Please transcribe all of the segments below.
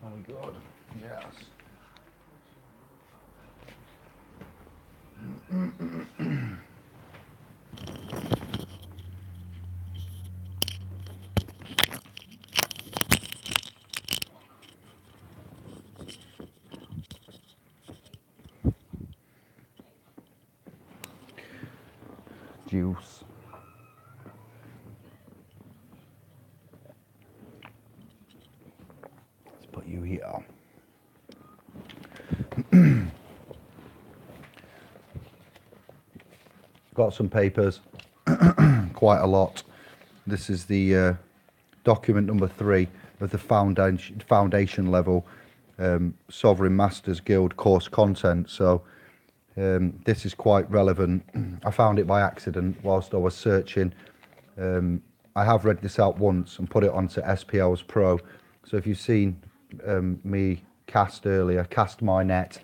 Are we good? Yes. Juice. Let's put you here. Got some papers, quite a lot. This is the document number 3 of the foundation level Sovereign Masters Guild course content. So this is quite relevant. I found it by accident whilst I was searching. I have read this out once and put it onto spls.pro. So if you've seen me cast earlier, cast my net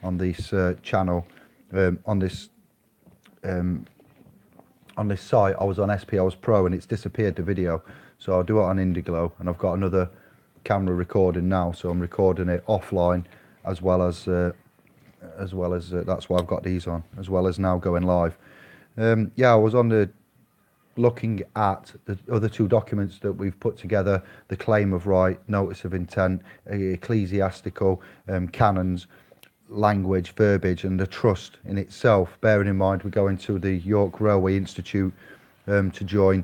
on this channel, on this site, I was on spls pro and it's disappeared the video, so I'll do it on Indiglo, and I've got another camera recording now, so I'm recording it offline as well as that's why I've got these on, as well as now going live. Yeah, I was on the looking at the other 2 documents that we've put together: the claim of right, notice of intent, ecclesiastical canons, language, verbiage, and the trust in itself. Bearing in mind we're going to the York Railway Institute to join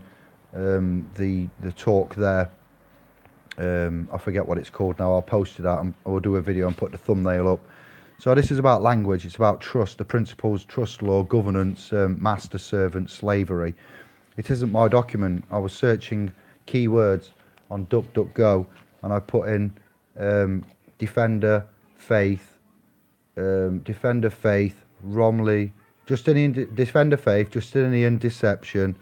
the talk there. I forget what it's called now. I'll post it out and I'll do a video and put the thumbnail up. So this is about language. It's about trust, the principles, trust law, governance, master servant, slavery. It isn't my document. I was searching keywords on DuckDuckGo and I put in defender faith, Romley, Justinian defender faith, Justinian deception,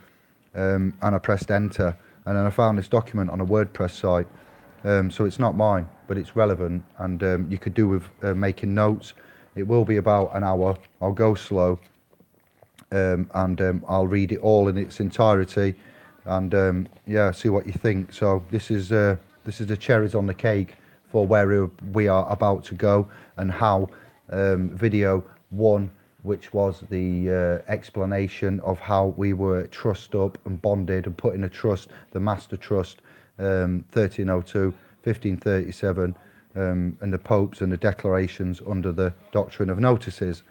and I pressed enter, and then I found this document on a WordPress site. So it's not mine, but it's relevant, and you could do with making notes. It will be about an hour. I'll go slow, and I'll read it all in its entirety, and yeah, see what you think. So this is the cherries on the cake for where we are about to go, and how video 1, which was the explanation of how we were trussed up and bonded and put in a trust, the master trust, 1302, 1537, and the popes and the declarations under the doctrine of notices.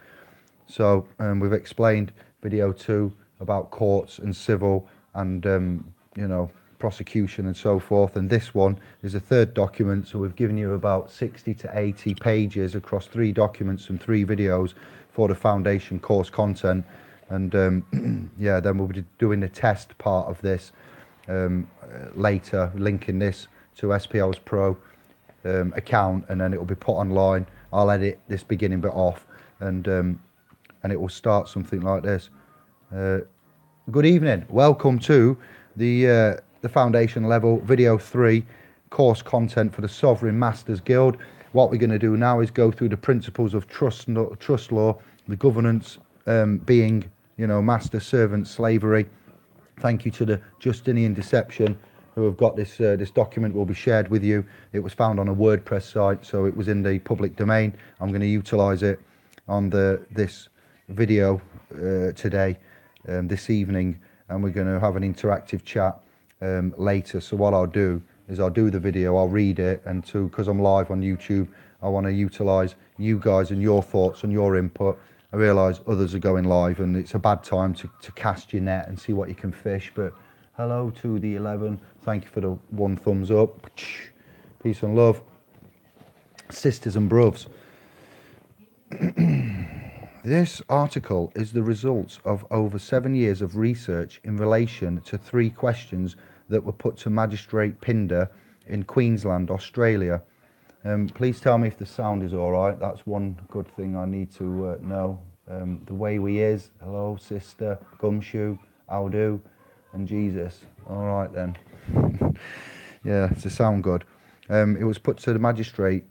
So we've explained video 2 about courts and civil and you know, prosecution and so forth, and this one is a 3rd document, so we've given you about 60 to 80 pages across 3 documents and 3 videos for the foundation course content. And yeah, then we'll be doing the test part of this later, linking this to spls pro account, and then it will be put online. I'll edit this beginning bit off, and it will start something like this. Good evening, welcome to the foundation level video 3 course content for the Sovereign Masters Guild. What we're going to do now is go through the principles of trust law, the governance, being, you know, master servant slavery. Thank you to the Justinian Deception who have got this this document. Will be shared with you. It was found on a WordPress site, so it was in the public domain. I'm going to utilize it on this video today, this evening, and we're going to have an interactive chat later. So what I'll do is I'll do the video, I'll read it, and because I'm live on YouTube, I want to utilize you guys and your thoughts and your input. I realize others are going live and it's a bad time to cast your net and see what you can fish, but hello to the 11. Thank you for the 1 thumbs up. Peace and love, sisters and bruvs. This article is the result of over 7 years of research in relation to 3 questions that were put to Magistrate Pinder in Queensland, Australia. Please tell me if the sound is all right. That's one good thing I need to know. The way we is, hello sister, Gumshoe, how do, and Jesus. All right then. Yeah, to sound good. It was put to the Magistrate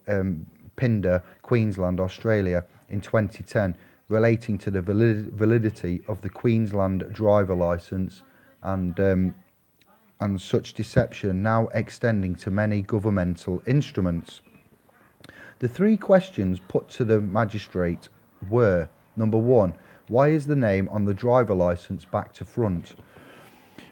Pinder, Queensland, Australia in 2010, relating to the validity of the Queensland driver licence and such deception now extending to many governmental instruments. The three questions put to the magistrate were: number one, why is the name on the driver licence back to front,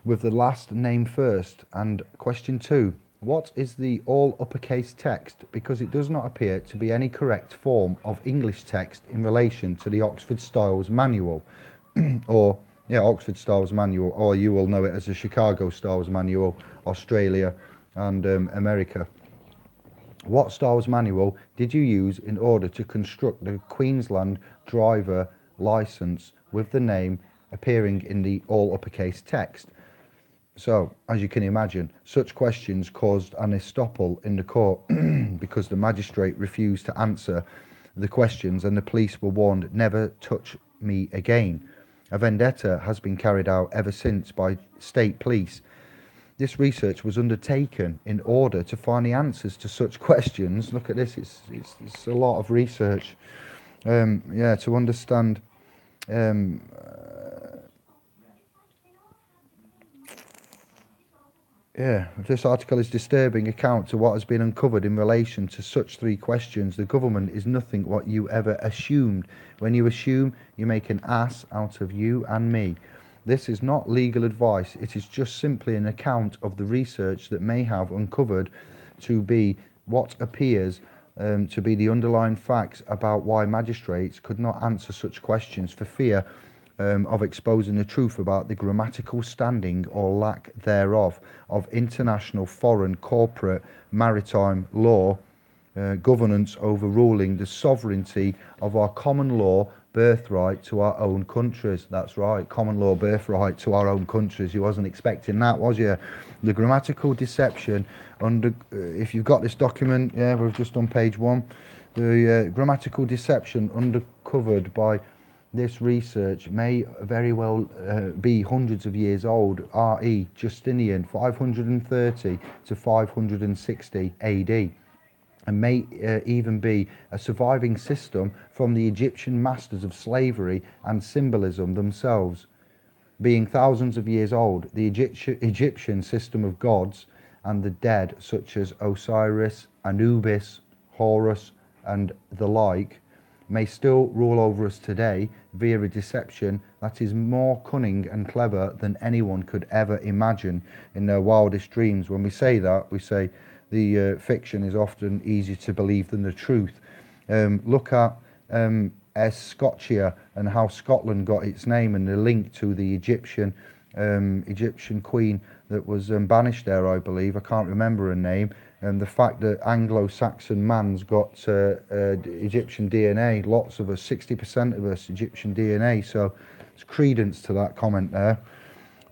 with the last name first? And question two, what is the all uppercase text, because it does not appear to be any correct form of English text in relation to the Oxford Styles Manual, or Oxford Styles Manual, or you will know it as the Chicago Styles Manual, Australia and America. What Styles Manual did you use in order to construct the Queensland driver licence with the name appearing in the all uppercase text? So, as you can imagine, such questions caused an estoppel in the court because the magistrate refused to answer the questions and the police were warned, never touch me again. A vendetta has been carried out ever since by state police. This research was undertaken in order to find the answers to such questions. Look at this, it's a lot of research. To understand this article is disturbing account to what has been uncovered in relation to such three questions. The government is nothing what you ever assumed. When you assume, you make an ass out of you and me. This is not legal advice. It is just simply an account of the research that may have uncovered to be what appears to be the underlying facts about why magistrates could not answer such questions for fear of exposing the truth about the grammatical standing or lack thereof of international, foreign, corporate, maritime law governance overruling the sovereignty of our common law birthright to our own countries. That's right, common law birthright to our own countries. You wasn't expecting that, was you? The grammatical deception under, if you've got this document, we've just done page 1. The grammatical deception uncovered by this research may very well be hundreds of years old, r.e. Justinian, 530 to 560 AD. And may even be a surviving system from the Egyptian masters of slavery and symbolism themselves. Being thousands of years old, the Egyptian system of gods and the dead, such as Osiris, Anubis, Horus, and the like, may still rule over us today via a deception that is more cunning and clever than anyone could ever imagine in their wildest dreams. When we say that, we say the fiction is often easier to believe than the truth. Look at Scotia and how Scotland got its name, and the link to the Egyptian queen that was banished there, I believe. I can't remember her name. And the fact that Anglo-Saxon man's got Egyptian DNA, lots of us, 60% of us, Egyptian DNA. So there's credence to that comment there.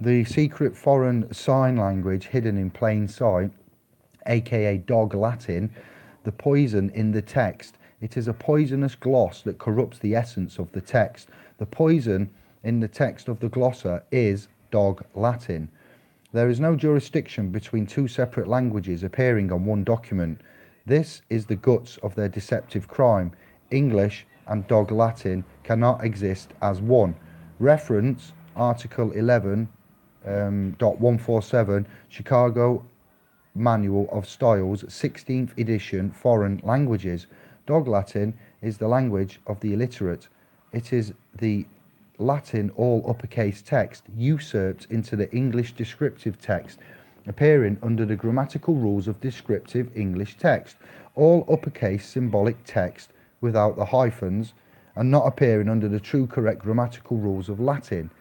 The secret foreign sign language hidden in plain sight, aka dog Latin, the poison in the text. It is a poisonous gloss that corrupts the essence of the text. The poison in the text of the glosser is dog Latin. There is no jurisdiction between two separate languages appearing on one document. This is the guts of their deceptive crime. English and dog Latin cannot exist as one. Reference Article 11.147 Chicago Manual of Styles, 16th edition, foreign languages. Dog Latin is the language of the illiterate. It is the Latin all uppercase text usurped into the English descriptive text, appearing under the grammatical rules of descriptive English text, all uppercase symbolic text without the hyphens, and not appearing under the true correct grammatical rules of Latin.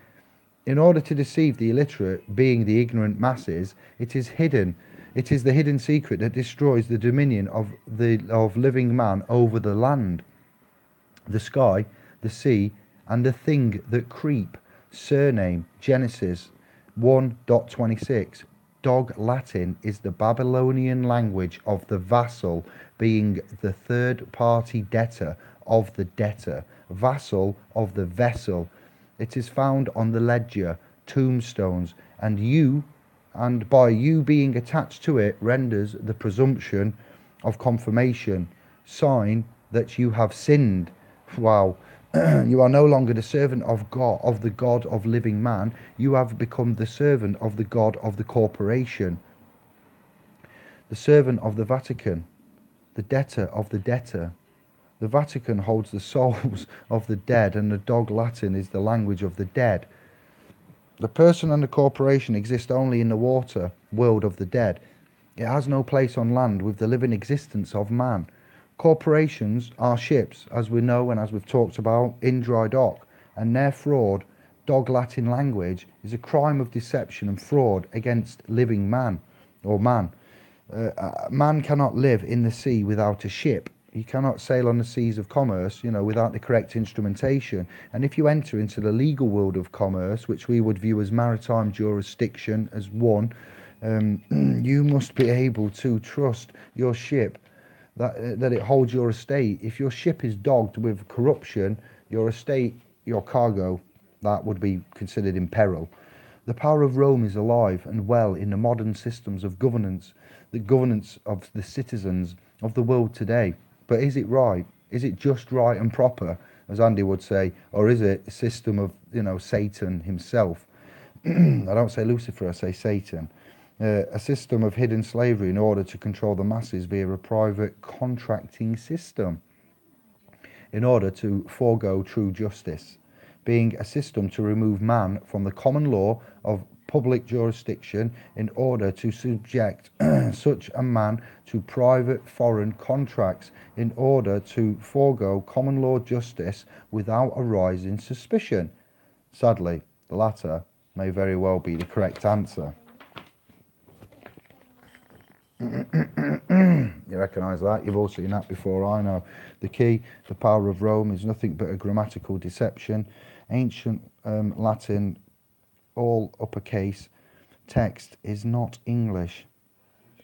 In order to deceive the illiterate, being the ignorant masses, it is hidden. It is the hidden secret that destroys the dominion of living man over the land, the sky, the sea, and the thing that creep. Surname Genesis 1.26. Dog Latin is the Babylonian language of the vassal, being the third-party debtor of the debtor, vassal of the vessel. It is found on the ledger, tombstones, and by you being attached to it renders the presumption of confirmation, sign that you have sinned. Wow. You are no longer the servant of God, of the God of living man. You have become the servant of the God of the corporation, the servant of the Vatican. the debtor of the debtor. The Vatican holds the souls of the dead, and the dog Latin is the language of the dead. The person and the corporation exist only in the water world of the dead. It has no place on land with the living existence of man. Corporations are ships, as we know and as we've talked about, in dry dock, and their fraud, dog Latin language, is a crime of deception and fraud against living man, or man. Man cannot live in the sea without a ship. You cannot sail on the seas of commerce, without the correct instrumentation. And if you enter into the legal world of commerce, which we would view as maritime jurisdiction as one, you must be able to trust your ship that it holds your estate. If your ship is dogged with corruption, your estate, your cargo, that would be considered in peril. The power of Rome is alive and well in the modern systems of governance, the governance of the citizens of the world today. But is it right? Is it just right and proper, as Andy would say, or is it a system of, Satan himself? I don't say Lucifer, I say Satan. A system of hidden slavery in order to control the masses via a private contracting system, in order to forego true justice, being a system to remove man from the common law of public jurisdiction in order to subject such a man to private foreign contracts in order to forego common law justice without arising suspicion. Sadly, the latter may very well be the correct answer. You recognise that? You've all seen that before, I know. The key, the power of Rome, is nothing but a grammatical deception. Ancient Latin, all uppercase, text is not English.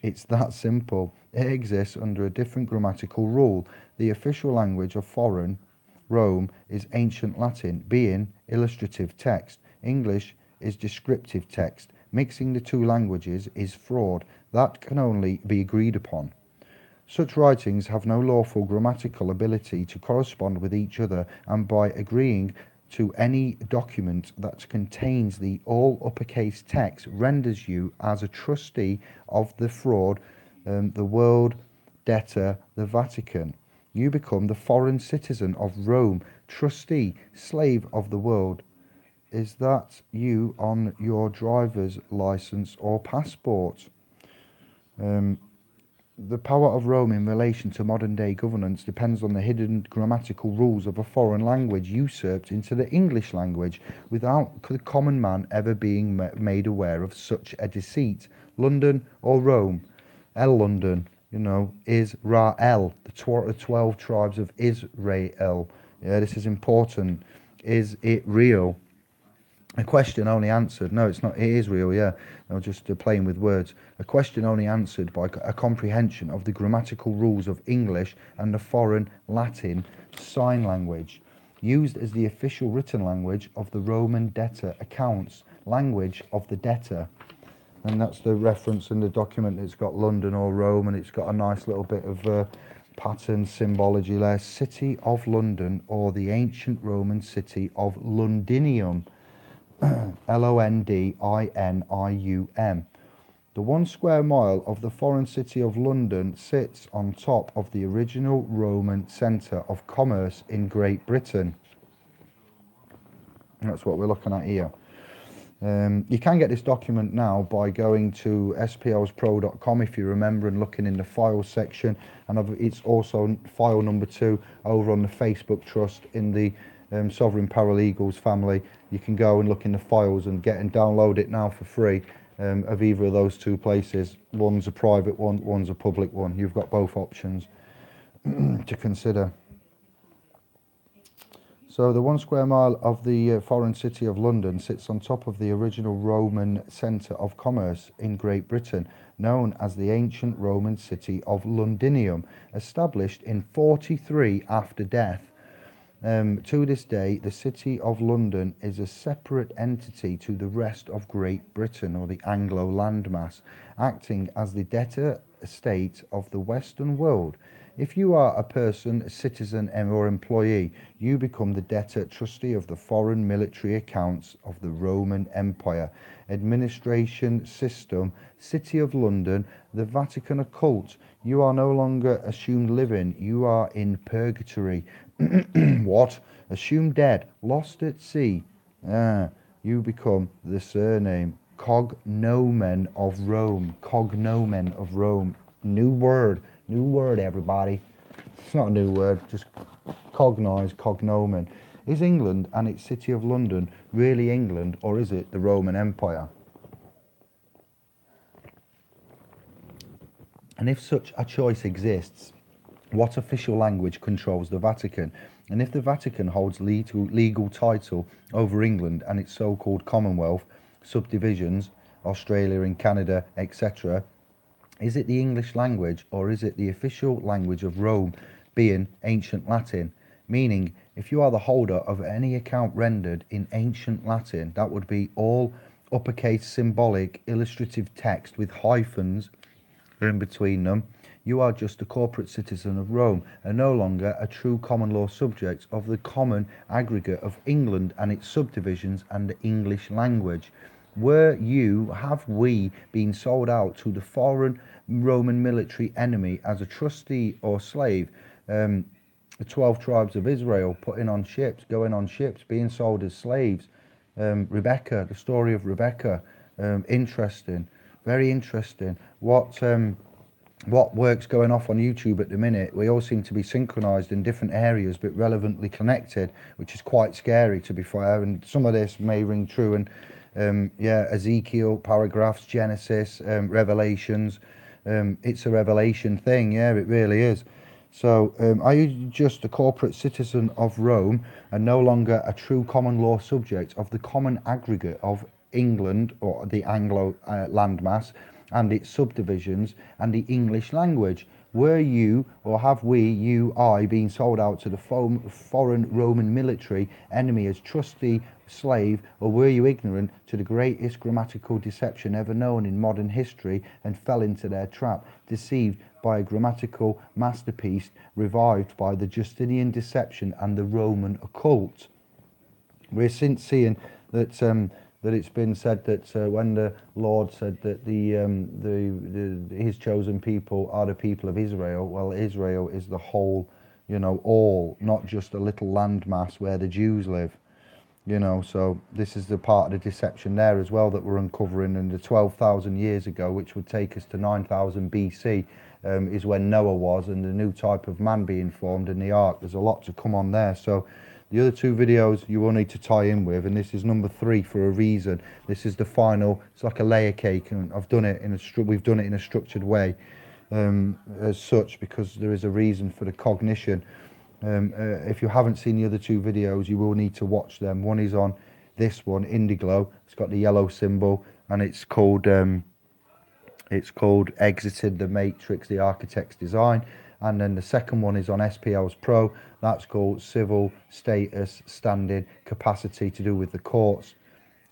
It's that simple. It exists under a different grammatical rule. The official language of foreign Rome is ancient Latin, being illustrative text. English is descriptive text. Mixing the two languages is fraud. That can only be agreed upon. Such writings have no lawful grammatical ability to correspond with each other, and by agreeing to any document that contains the all uppercase text renders you as a trustee of the fraud, the world debtor, the Vatican. You become the foreign citizen of Rome, trustee, slave of the world. Is that you on your driver's license or passport? The power of Rome in relation to modern-day governance depends on the hidden grammatical rules of a foreign language usurped into the English language without the common man ever being made aware of such a deceit. London or Rome? London, Israel, the 12 tribes of Israel. Yeah, this is important. Is it real? A question only answered. No, it's not. It is real, yeah. No, just playing with words. A question only answered by a comprehension of the grammatical rules of English and the foreign Latin sign language, used as the official written language of the Roman debtor accounts, language of the debtor. And that's the reference in the document. It's got London or Rome, and it's got a nice little bit of pattern symbology there. City of London, or the ancient Roman city of Londinium. Londinium. The 1 square mile of the foreign city of London sits on top of the original Roman centre of commerce in Great Britain. And that's what we're looking at here. You can get this document now by going to splspro.com, if you remember, and looking in the files section. And it's also file number 2 over on the Facebook Trust in the Sovereign Paralegals family. You can go and look in the files and download it now for free of either of those two places. One's a private one, one's a public one. You've got both options to consider. So the 1 square mile of the foreign city of London sits on top of the original Roman centre of commerce in Great Britain, known as the ancient Roman city of Londinium, established in 43 after death. To this day, the City of London is a separate entity to the rest of Great Britain, or the Anglo landmass, acting as the debtor estate of the Western world. If you are a person, a citizen, or employee, you become the debtor trustee of the foreign military accounts of the Roman Empire, administration system, City of London, the Vatican occult. You are no longer assumed living, you are in purgatory. What? Assumed dead, lost at sea. Ah, you become the surname. Cognomen of Rome. Cognomen of Rome. New word, everybody. It's not a new word, just cognize, cognomen. Is England and its city of London really England, or is it the Roman Empire? And if such a choice exists, what official language controls the Vatican? And if the Vatican holds legal title over England and its so-called Commonwealth, subdivisions, Australia and Canada, etc., is it the English language or is it the official language of Rome, being ancient Latin? Meaning, if you are the holder of any account rendered in ancient Latin, that would be all uppercase symbolic illustrative text with hyphens in between them, you are just a corporate citizen of Rome and no longer a true common law subject of the common aggregate of England and its subdivisions and the English language. Have we been sold out to the foreign Roman military enemy as a trustee or slave? The 12 tribes of Israel putting on ships, going on ships, being sold as slaves. Rebecca, the story of Rebecca, interesting, very interesting. What work's going off on YouTube at the minute? We all seem to be synchronized in different areas but relevantly connected, which is quite scary, to be fair. And some of this may ring true. And Ezekiel, paragraphs, Genesis, Revelations. It's a revelation thing. Yeah, it really is. So, are you just a corporate citizen of Rome and no longer a true common law subject of the common aggregate of England, or the Anglo landmass, and its subdivisions and the English language? Were you, or have I, been sold out to the foreign Roman military enemy as trustee, slave, or were you ignorant to the greatest grammatical deception ever known in modern history and fell into their trap, deceived by a grammatical masterpiece revived by the Justinian deception and the Roman occult? We're since seeing that that it's been said that when the Lord said that his chosen people are the people of Israel, well, Israel is the whole, all, not just a little landmass where the Jews live. So this is the part of the deception there as well that we're uncovering. And the 12,000 years ago, which would take us to 9,000 BC, is when Noah was, and the new type of man being formed in the ark. There's a lot to come on there. So the other two videos you will need to tie in with, and this is number 3 for a reason. This is the final. It's like a layer cake, and we've done it in a structured way, as such, because there is a reason for the cognition. If you haven't seen the other two videos, you will need to watch them. One is on this one, Indiglo. It's got the yellow symbol, and it's called Exited the Matrix, the Architect's Design. And then the second one is on spls pro. That's called Civil Status Standing Capacity, to do with the courts.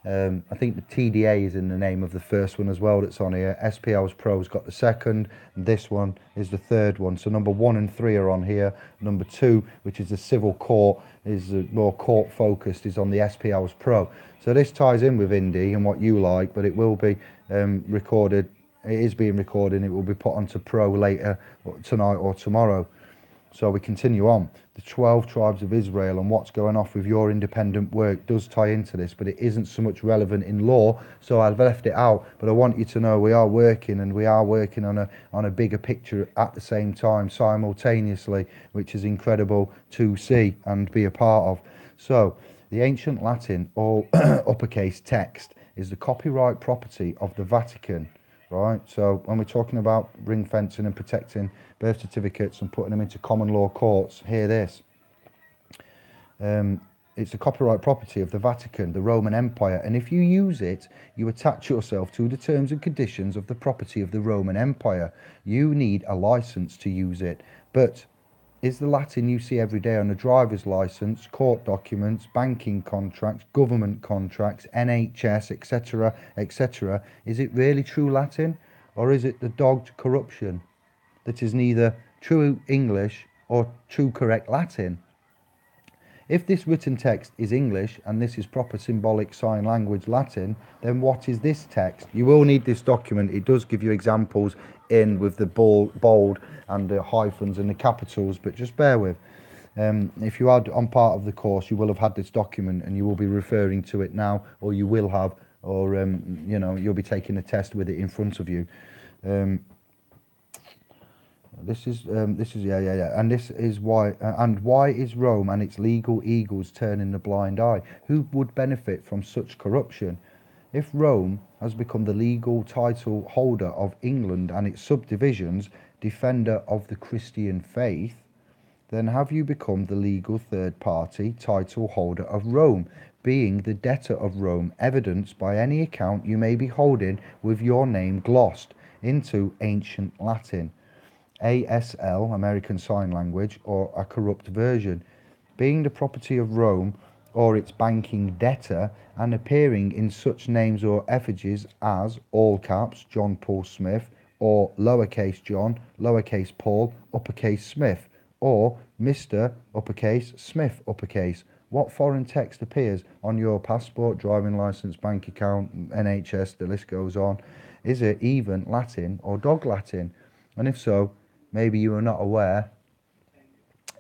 I think the TDA is in the name of the first one as well that's on here. spls pro's got the second, and this one is the third one. So number 1 and 3 are on here. Number 2, which is the civil court, is more court focused, is on the spls pro. So this ties in with Indy and what you like, but it will be recorded. It is being recorded, and it will be put onto Pro later, or tonight or tomorrow. So we continue on. The 12 tribes of Israel and what's going off with your independent work does tie into this, but it isn't so much relevant in law, so I've left it out. But I want you to know we are working, and we are working on a bigger picture at the same time, simultaneously, which is incredible to see and be a part of. So the ancient Latin, all uppercase text, is the copyright property of the Vatican. Right, so when we're talking about ring fencing and protecting birth certificates and putting them into common law courts, hear this. It's a copyright property of the Vatican, the Roman Empire, and if you use it, you attach yourself to the terms and conditions of the property of the Roman Empire. You need a license to use it, but is the Latin you see every day on a driver's license, court documents, banking contracts, government contracts, NHS, etc., etc., is it really true Latin, or is it the dogged corruption that is neither true English or true correct Latin? If this written text is English and this is proper symbolic sign language Latin, then what is this text? You will need this document. It does give you examples in with the bold and the hyphens and the capitals, but just bear with. If you are on part of the course, you will have had this document and you will be referring to it now, or you will have, or you'll be taking a test with it in front of you. This is and this is why. And why is Rome and its legal eagles turning the blind eye? Who would benefit from such corruption? If Rome has become the legal title holder of England and its subdivisions, defender of the Christian faith, then have you become the legal third-party title holder of Rome, being the debtor of Rome, evidenced by any account you may be holding with your name glossed into ancient Latin, ASL, American Sign Language, or a corrupt version, being the property of Rome or its banking debtor, and appearing in such names or effigies as, all caps, John Paul Smith, or lowercase John, lowercase Paul, uppercase Smith, or Mr. uppercase Smith uppercase. What foreign text appears on your passport, driving license, bank account, NHS, the list goes on? Is it even Latin or dog Latin? And if so, maybe you are not aware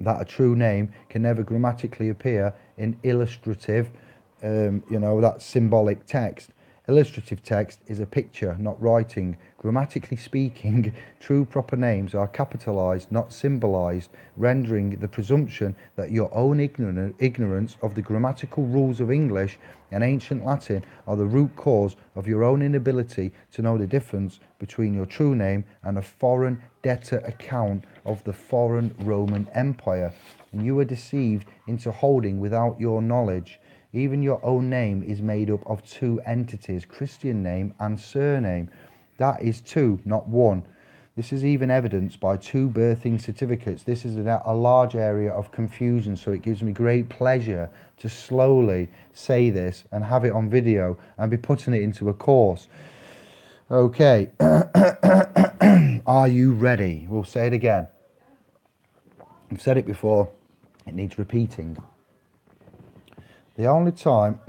that a true name can never grammatically appear in illustrative, that symbolic text. Illustrative text is a picture, not writing. Grammatically speaking, true proper names are capitalized, not symbolized, rendering the presumption that your own ignorance of the grammatical rules of English and ancient Latin are the root cause of your own inability to know the difference between your true name and a foreign debtor account of the foreign Roman Empire. And you are deceived into holding without your knowledge. Even your own name is made up of two entities, Christian name and surname. That is two, not one. This is even evidenced by two birthing certificates. This is a large area of confusion, so it gives me great pleasure to slowly say this and have it on video and be putting it into a course. Okay, are you ready? We'll say it again. I've said it before, it needs repeating. The only time,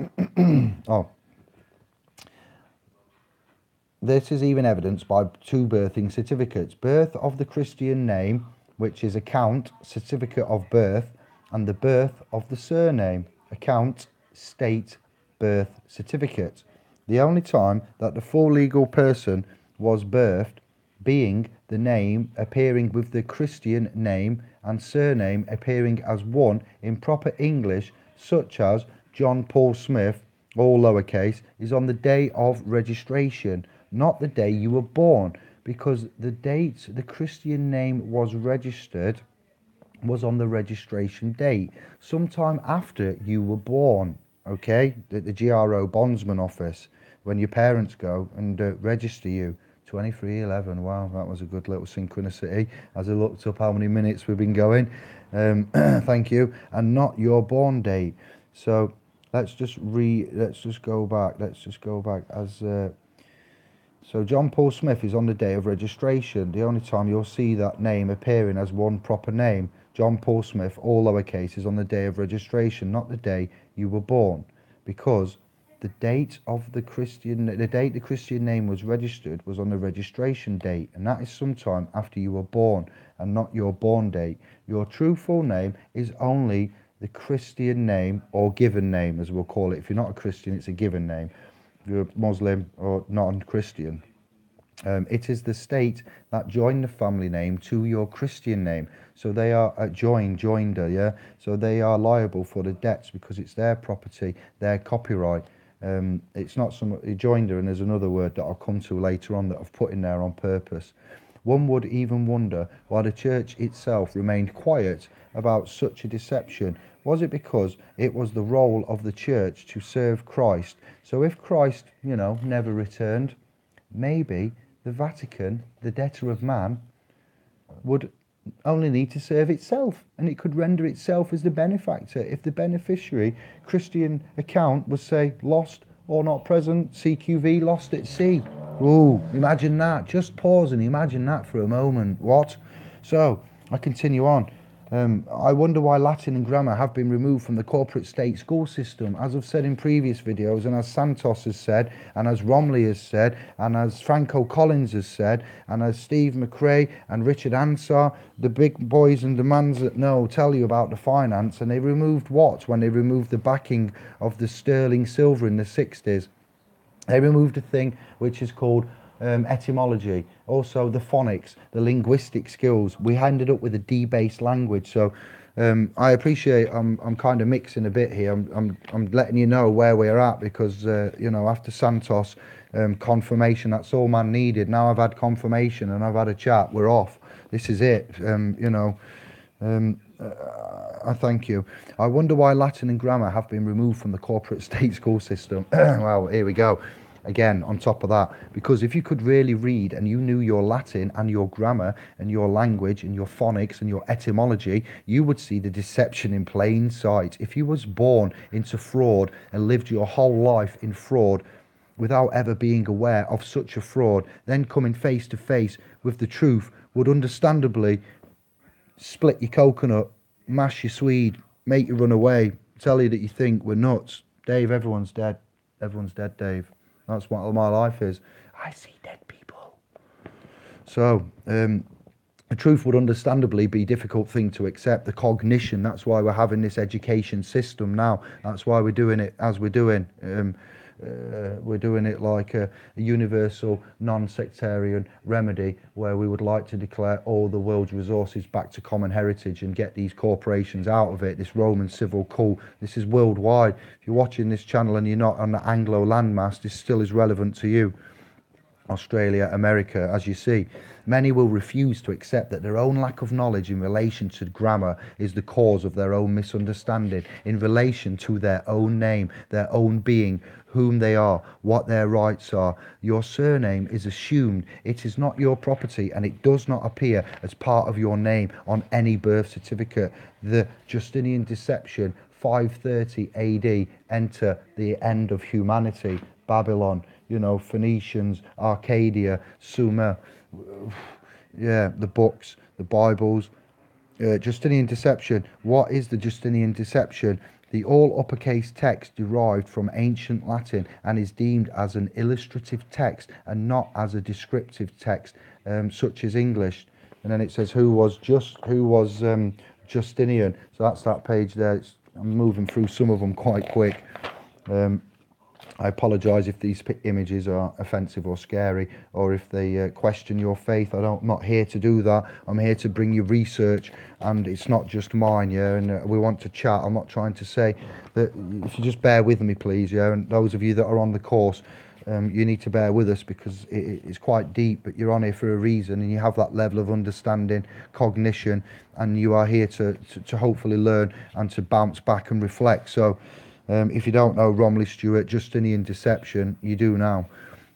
this is even evidenced by two birthing certificates. Birth of the Christian name, which is account, certificate of birth, and the birth of the surname, account, state, birth certificate. The only time that the full legal person was birthed, being the name appearing with the Christian name and surname appearing as one in proper English, such as John Paul Smith, all lowercase, is on the day of registration, not the day you were born, because the date the Christian name was registered was on the registration date, sometime after you were born, okay? The GRO bondsman office, when your parents go and register you. 23:11. Wow, that was a good little synchronicity as I looked up how many minutes we've been going. Thank you. And not your born date. So let's just go back as so John Paul Smith is on the day of registration. The only time you'll see that name appearing as one proper name, John Paul Smith, all lowercase, is on the day of registration, not the day you were born, because the date the Christian name was registered was on the registration date, and that is sometime after you were born and not your born date. Your true full name is only the Christian name, or given name as we'll call it. If you're not a Christian, it's a given name. If you're a Muslim or non-Christian. It is the state that joined the family name to your Christian name. So they are joinder, yeah? So they are liable for the debts because it's their property, their copyright. It's not some joinder, and there's another word that I'll come to later on that I've put in there on purpose. One would even wonder why the church itself remained quiet about such a deception. Was it because it was the role of the church to serve Christ? So if Christ, never returned, maybe the Vatican, the debtor of man, would only need to serve itself, and it could render itself as the benefactor if the beneficiary Christian account was, say, lost or not present, CQV, lost at sea. Ooh, imagine that. Just pause and imagine that for a moment. What? So I continue on. I wonder why Latin and grammar have been removed from the corporate state school system. As I've said in previous videos, and as Santos has said, and as Romley has said, and as Franco Collins has said, and as Steve McRae and Richard Ansar, the big boys and the mans that know tell you about the finance, and they removed what when they removed the backing of the sterling silver in the 60s? They removed a thing which is called etymology, also the phonics, the linguistic skills. We ended up with a D-based language. So I appreciate I'm kind of mixing a bit here. I'm letting you know where we're at because you know, after Santos confirmation, that's all man needed. Now I've had confirmation and I've had a chat. We're off. This is it. You know. I thank you. I wonder why Latin and grammar have been removed from the corporate state school system. Well, here we go. Again, on top of that, because if you could really read and you knew your Latin and your grammar and your language and your phonics and your etymology, you would see the deception in plain sight. If you was born into fraud and lived your whole life in fraud without ever being aware of such a fraud, then coming face to face with the truth would understandably split your coconut, mash your Swede, make you run away, tell you that you think we're nuts. Dave, everyone's dead. Everyone's dead, Dave. That's what my life is. I see dead people. So, the truth would understandably be a difficult thing to accept. The cognition, that's why we're having this education system now. That's why we're doing it as we're doing. We're doing it like a universal non-sectarian remedy where we would like to declare all the world's resources back to common heritage and get these corporations out of it, this Roman civil cult. This is worldwide. If you're watching this channel and you're not on the Anglo landmass, this still is relevant to you. Australia, America, as you see. Many will refuse to accept that their own lack of knowledge in relation to grammar is the cause of their own misunderstanding in relation to their own name, their own being, whom they are, what their rights are. Your surname is assumed. It is not your property and it does not appear as part of your name on any birth certificate. The Justinian deception, 530 AD, enter the end of humanity. Babylon, you know, Phoenicians, Arcadia, Sumer, yeah, the books, the Bibles. Justinian deception. What is the Justinian deception? The all uppercase text derived from ancient Latin and is deemed as an illustrative text and not as a descriptive text, such as English. And then it says who was Justinian. So that's that page there. I'm moving through some of them quite quick. I apologise if these images are offensive or scary, or if they question your faith. I'm not here to do that. I'm here to bring you research, and it's not just mine, yeah. And we want to chat. I'm not trying to say that. If you just bear with me, please, yeah. And those of you that are on the course, you need to bear with us because it's quite deep. But you're on here for a reason, and you have that level of understanding, cognition, and you are here to hopefully learn and to bounce back and reflect. So. If you don't know Romilly Stewart, Justinian deception, you do now.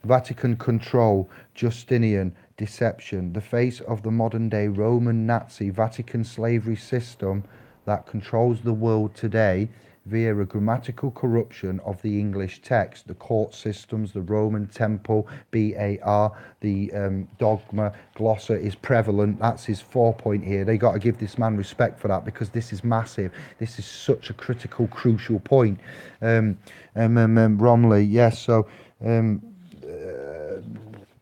Vatican control, Justinian deception, the face of the modern day Roman Nazi Vatican slavery system that controls the world today via a grammatical corruption of the English text, the court systems, the Roman temple, BAR, the dogma, glossa is prevalent. That's his 4-point here. They got to give this man respect for that because this is massive. This is such a critical, crucial point. Romilly, yes, so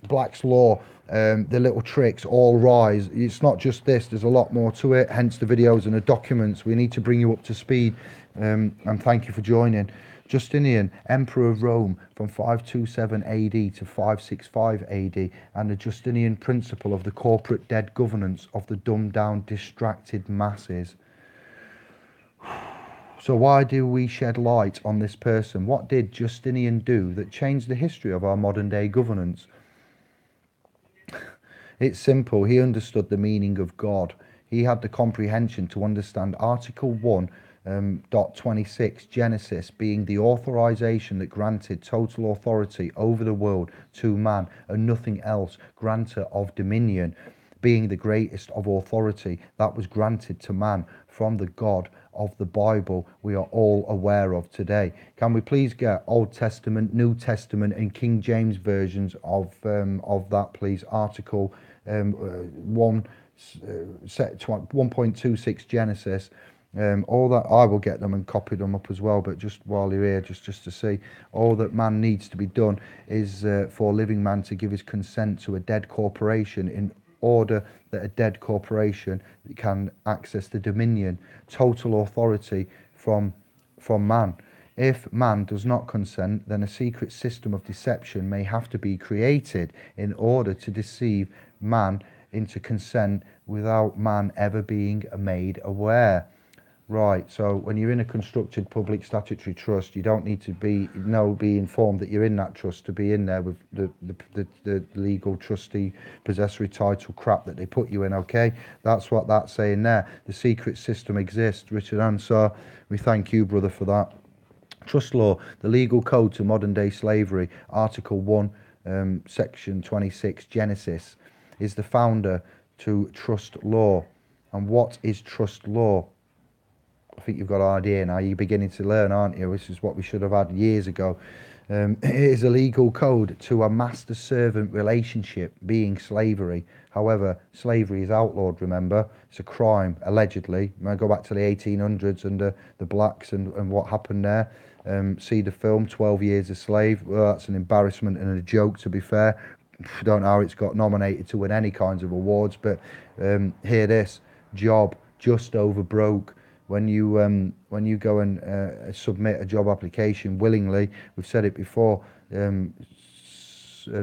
Black's Law, the little tricks, all rise. It's not just this, there's a lot more to it, hence the videos and the documents. We need to bring you up to speed. And thank you for joining. Justinian, Emperor of Rome from 527 AD to 565 AD, and the Justinian principle of the corporate dead governance of the dumbed down, distracted masses. So why do we shed light on this person? What did Justinian do that changed the history of our modern day governance? It's simple. He understood the meaning of God. He had the comprehension to understand Article 1, 26 Genesis being the authorization that granted total authority over the world to man and nothing else, grantor of dominion, being the greatest of authority that was granted to man from the God of the Bible we are all aware of today. Can we please get Old Testament, New Testament and King James versions of that, please? Article 1, set 1.26 Genesis. All that, I will get them and copy them up as well, but just while you're here, just to see, all that man needs to be done is for living man to give his consent to a dead corporation in order that a dead corporation can access the dominion, total authority from man. If man does not consent, then a secret system of deception may have to be created in order to deceive man into consent without man ever being made aware. Right, so when you're in a constructed public statutory trust, you don't need to be informed that you're in that trust to be in there with the legal trustee possessory title crap that they put you in, okay? That's what that's saying there. The secret system exists. Richard Ansar, we thank you, brother, for that. Trust law, the legal code to modern day slavery, Article 1, Section 26, Genesis, is the founder to trust law. And what is trust law? I think you've got an idea now. You're beginning to learn, aren't you? This is what we should have had years ago. It is a legal code to a master-servant relationship, being slavery. However, slavery is outlawed, remember? It's a crime, allegedly. I go back to the 1800s and the blacks and what happened there. See the film, 12 Years a Slave. Well, that's an embarrassment and a joke, to be fair. I don't know how it's got nominated to win any kinds of awards, but hear this. Job, just over broke. When you go and submit a job application willingly, we've said it before,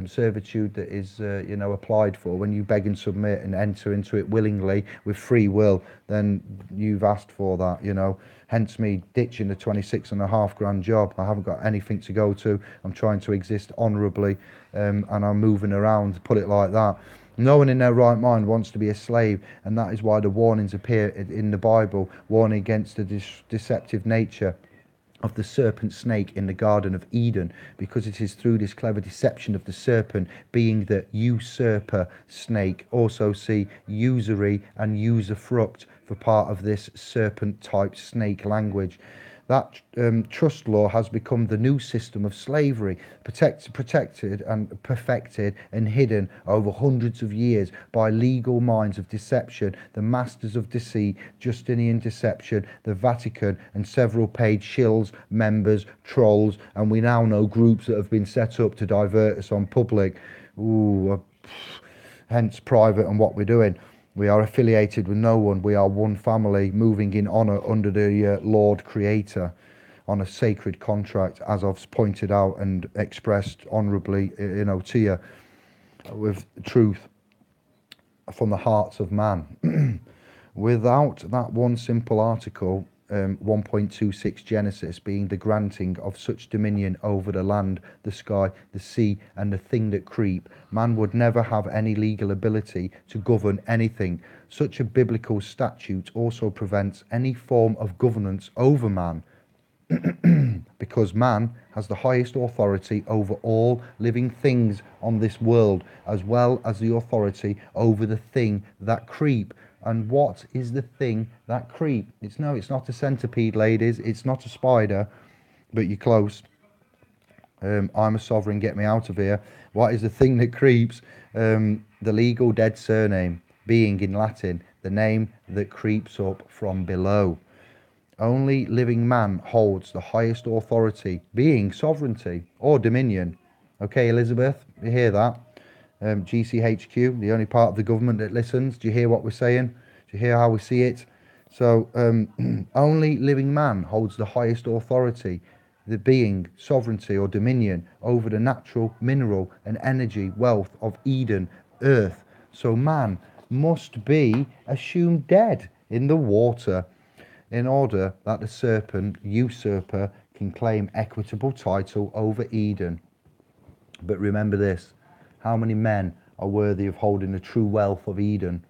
servitude that is applied for, when you beg and submit and enter into it willingly with free will, then you've asked for that, hence me ditching the 26.5 grand job. I haven't got anything to go to. I'm trying to exist honourably, and I'm moving around, put it like that. No one in their right mind wants to be a slave, and that is why the warnings appear in the Bible, warning against the deceptive nature of the serpent snake in the Garden of Eden, because it is through this clever deception of the serpent, being the usurper snake. Also see usury and usufruct for part of this serpent type snake language. That trust law has become the new system of slavery, protected and perfected and hidden over hundreds of years by legal minds of deception, the masters of deceit, Justinian deception, the Vatican, and several paid shills, members, trolls, and we now know groups that have been set up to divert us on public. Hence private and what we're doing. We are affiliated with no one. We are one family, moving in honour under the Lord Creator on a sacred contract, as I've pointed out and expressed honourably, to you, with truth from the hearts of man. Without that one simple article, 1.26 Genesis, being the granting of such dominion over the land, the sky, the sea, and the thing that creep, man would never have any legal ability to govern anything. Such a biblical statute also prevents any form of governance over man, because man has the highest authority over all living things on this world, as well as the authority over the thing that creep. And what is the thing that creep? It's not a centipede, ladies. It's not a spider, but you're close. I'm a sovereign, get me out of here. What is the thing that creeps? The legal dead surname, being in Latin, the name that creeps up from below. Only living man holds the highest authority, being sovereignty or dominion. Okay, Elizabeth, you hear that? GCHQ, the only part of the government that listens. Do you hear what we're saying? Do you hear how we see it? So only living man holds the highest authority, the being, sovereignty or dominion over the natural, mineral and energy wealth of Eden, earth. So man must be assumed dead in the water in order that the serpent, usurper, can claim equitable title over Eden. But remember this, how many men are worthy of holding the true wealth of Eden,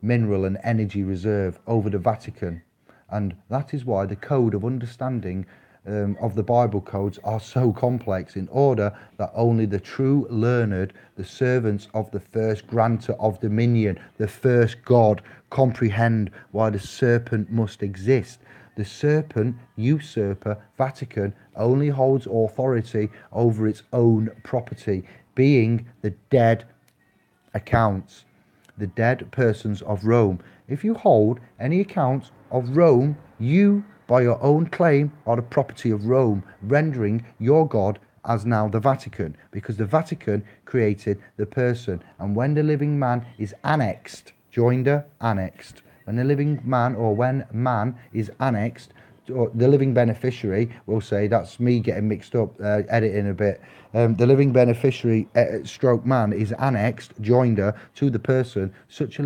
mineral and energy reserve over the Vatican? And that is why the code of understanding of the Bible codes are so complex, in order that only the true learned, the servants of the first grantor of dominion, the first God, comprehend why the serpent must exist. The serpent, usurper, Vatican, only holds authority over its own property, being the dead accounts. the dead persons of Rome. If you hold any account of Rome, you, by your own claim, are the property of Rome, rendering your God as now the Vatican, because the Vatican created the person. And when the living man is annexed, joinder, annexed, when the living man, or when man is annexed, or the living beneficiary, will say, that's me getting mixed up, editing a bit. The living beneficiary, stroke man, is annexed, joinder, to the person. Such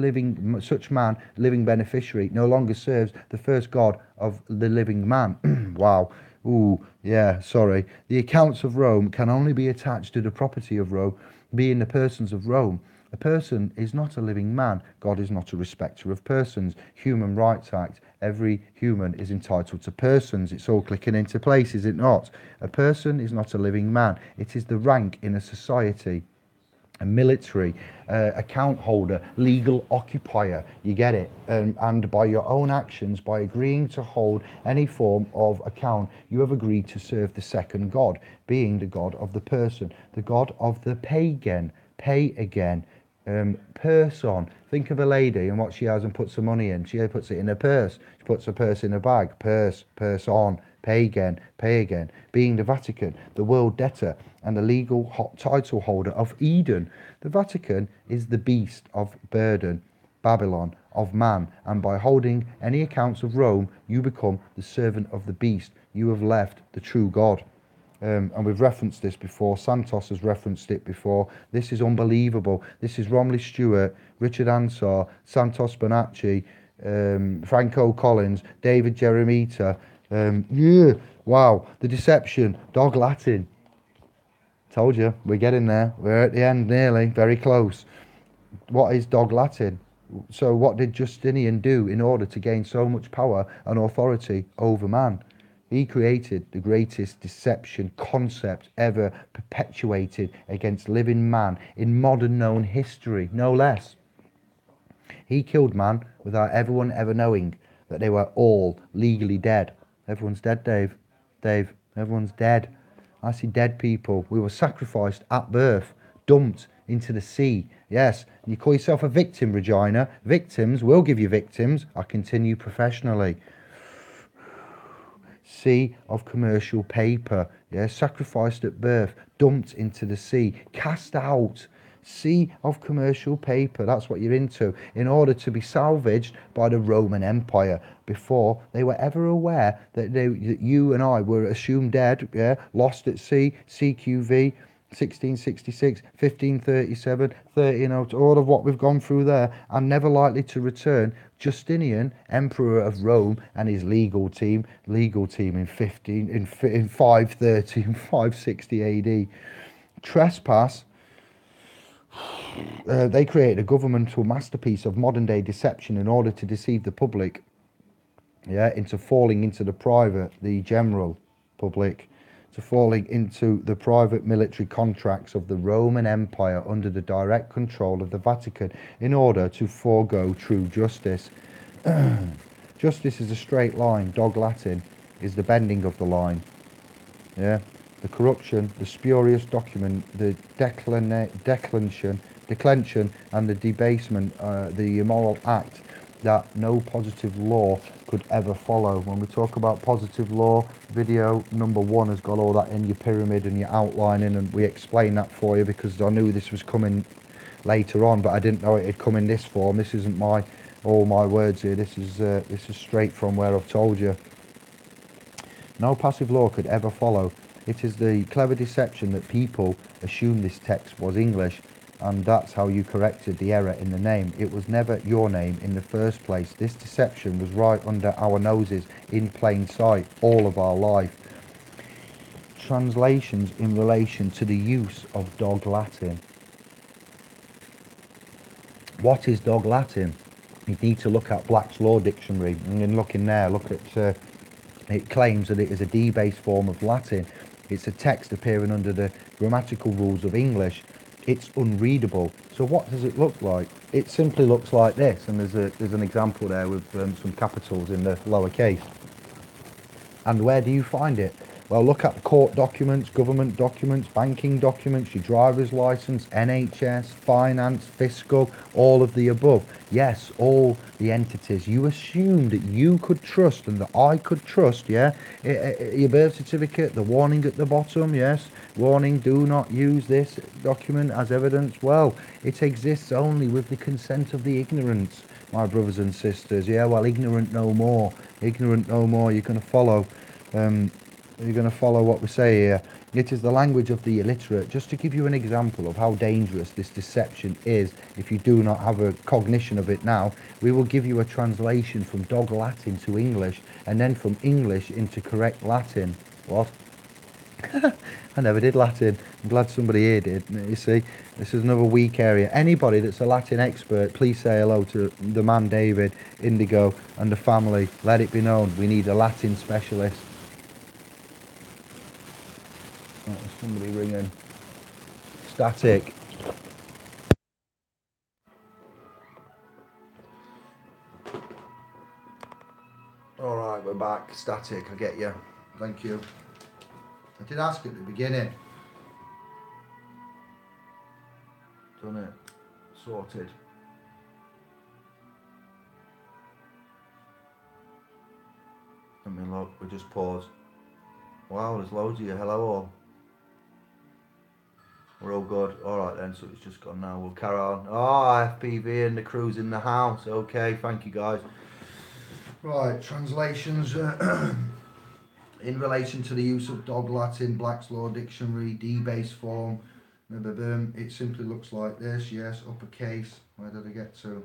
man, living beneficiary, no longer serves the first God of the living man. Wow. Ooh, yeah, sorry. The accounts of Rome can only be attached to the property of Rome, being the persons of Rome. A person is not a living man. God is not a respecter of persons. Human Rights Act. Every human is entitled to persons. It's all clicking into place, is it not? A person is not a living man. It is the rank in a society. A military, account holder, legal occupier, you get it, and by your own actions, by agreeing to hold any form of account, you have agreed to serve the second God, being the God of the person, the God of the pagan, pay again, person. Think of a lady and what she has and puts the money in. She puts it in a purse. She puts her purse in a bag. Purse on. Pay again. Pay again. Being the Vatican, the world debtor, and the legal title holder of Eden. The Vatican is the beast of burden, Babylon, of man, and by holding any accounts of Rome, you become the servant of the beast. You have left the true God. And we've referenced this before. Santos has referenced it before. This is unbelievable. This is Romley Stewart, Richard Ansar, Santos Bonacci, Franco Collins, David Jeremita. Yeah, wow. The deception, Dog Latin. Told you, we're getting there. We're at the end nearly, very close. What is Dog Latin? So what did Justinian do in order to gain so much power and authority over man? He created the greatest deception concept ever perpetuated against living man in modern known history, no less. He killed man without everyone ever knowing that they were all legally dead. Everyone's dead, Dave. Dave, everyone's dead. I see dead people. We were sacrificed at birth, dumped into the sea. Yes, and you call yourself a victim, Regina. Victims will give you victims. I continue professionally. Sea of commercial paper, yeah, sacrificed at birth, dumped into the sea, cast out. Sea of commercial paper, that's what you're into, in order to be salvaged by the Roman Empire before they were ever aware that you and I were assumed dead, yeah, lost at sea, CQV, 1666, 1537, 1302, all of what we've gone through there, and never likely to return. Justinian, Emperor of Rome, and his legal team in 530 and 560 AD. Trespass. They created a governmental masterpiece of modern day deception in order to deceive the public, yeah, into falling into the general public, to falling into the private military contracts of the Roman Empire under the direct control of the Vatican in order to forego true justice. Justice is a straight line. Dog Latin is the bending of the line. Yeah, the corruption, the spurious document, the declension, and the debasement, the immoral act that no positive law could ever follow. When we talk about positive law, video number 1 has got all that in your pyramid and your outlining, and we explain that for you because I knew this was coming later on, but I didn't know it had come in this form. This isn't all my words here. This is straight from where I've told you. No passive law could ever follow. It is the clever deception that people assume this text was English, and that's how you corrected the error in the name. It was never your name in the first place. This deception was right under our noses, in plain sight, all of our life. Translations in relation to the use of Dog Latin. What is Dog Latin? You need to look at Black's Law Dictionary, and look in there, look at, it claims that it is a debased form of Latin. It's a text appearing under the grammatical rules of English. It's unreadable. So what does it look like? It simply looks like this, and there's an example there with some capitals in the lower case. And where do you find it? Well, look at the court documents, government documents, banking documents, your driver's license, NHS, finance, fiscal, all of the above. Yes, all the entities you assume that you could trust and that I could trust, yeah? Your birth certificate, the warning at the bottom, yes? Warning, do not use this document as evidence. Well, it exists only with the consent of the ignorant, my brothers and sisters. Yeah, well, ignorant no more. Ignorant no more. You're going to follow. You're going to follow what we say here. It is the language of the illiterate. Just to give you an example of how dangerous this deception is, if you do not have a cognition of it now, we will give you a translation from dog Latin to English, and then from English into correct Latin. What? I never did Latin. I'm glad somebody here did. You see, this is another weak area. Anybody that's a Latin expert, please say hello to the man David, Indigo, and the family. Let it be known, we need a Latin specialist. Oh, there's somebody ringing. Static. All right, we're back. Static, I get you. Thank you. I did ask at the beginning. Done it. Sorted. Let me look. We just paused. Wow, there's loads of you. Hello all. We're all good. Alright then, so it's just gone now. We'll carry on. Oh, FPV and the crew's in the house. Okay, thank you guys. Right, translations. In relation to the use of dog Latin, Black's Law Dictionary, D-base form, it simply looks like this. Yes, uppercase. Where did I get to?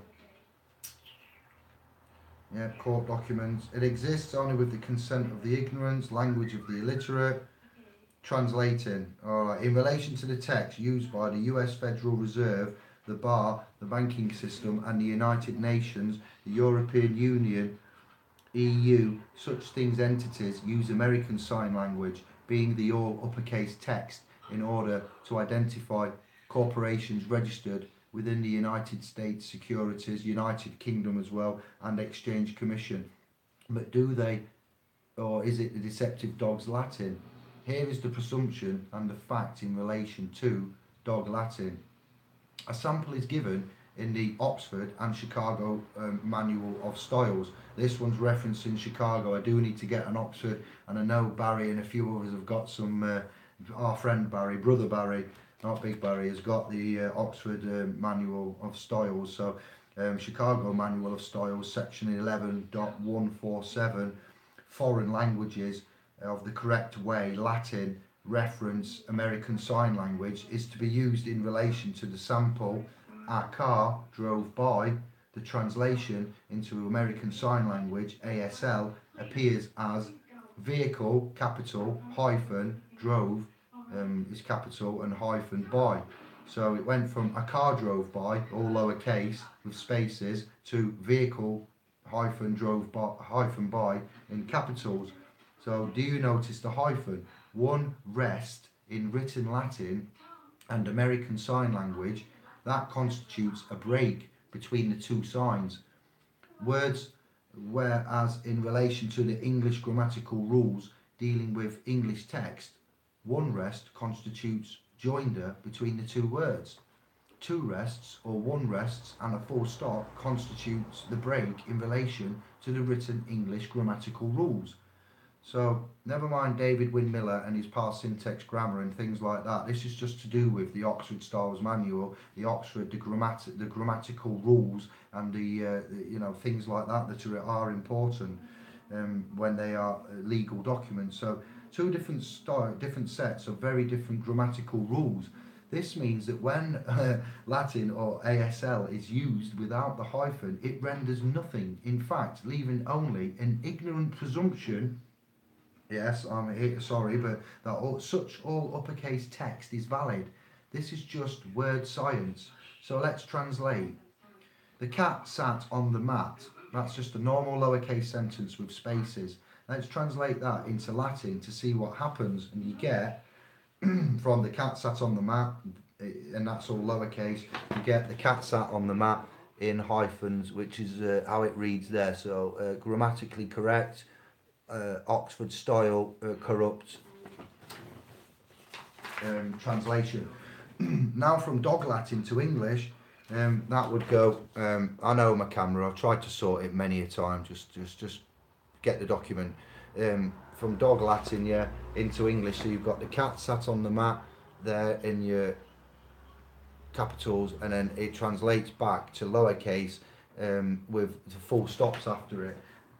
Yeah, court documents. It exists only with the consent of the ignorant, language of the illiterate. Translating. Alright, in relation to the text used by the US Federal Reserve, the bar, the banking system, and the United Nations, the European Union, EU, such things entities use American Sign Language, being the all uppercase text, in order to identify corporations registered within the United States Securities, United Kingdom as well, and Exchange Commission. But do they, or is it the deceptive dog's Latin? Here is the presumption and the fact in relation to dog Latin. A sample is given in the Oxford and Chicago Manual of Styles. This one's referencing Chicago. I do need to get an Oxford, and I know Barry and a few others have got some, our friend Barry, brother Barry, not Big Barry, has got the Oxford Manual of Styles. So Chicago Manual of Styles, section 11.147, foreign languages of the correct way, Latin, reference, American Sign Language, is to be used in relation to the sample, a car drove by. The translation into American Sign Language, ASL, appears as vehicle, capital, hyphen, drove, is capital, and hyphen by. So it went from a car drove by, all lowercase, with spaces, to vehicle, hyphen, drove by, hyphen by, in capitals. So do you notice the hyphen? One rest in written Latin and American Sign Language, that constitutes a break between the two signs. Words, whereas in relation to the English grammatical rules dealing with English text, one rest constitutes joinder between the two words. Two rests or one rests and a full stop constitutes the break in relation to the written English grammatical rules. So never mind David Wynne-Miller and his past syntax grammar and things like that. This is just to do with the Oxford Styles Manual, the Oxford, the grammatical rules, and the things like that that are important when they are legal documents. So two different sets of very different grammatical rules. This means that when Latin or ASL is used without the hyphen, it renders nothing. In fact, leaving only an ignorant presumption. Yes, I'm sorry, but that such all uppercase text is valid. This is just word science. So let's translate. The cat sat on the mat. That's just a normal lowercase sentence with spaces. Let's translate that into Latin to see what happens. And you get from the cat sat on the mat, and that's all lowercase, you get the cat sat on the mat in hyphens, which is how it reads there. So grammatically correct. Oxford style corrupt, translation. Now from dog Latin to English, that would go. I know my camera. I've tried to sort it many a time. Just get the document. From dog Latin, yeah, into English. So you've got the cat sat on the mat there in your capitals, and then it translates back to lowercase with the full stops after it.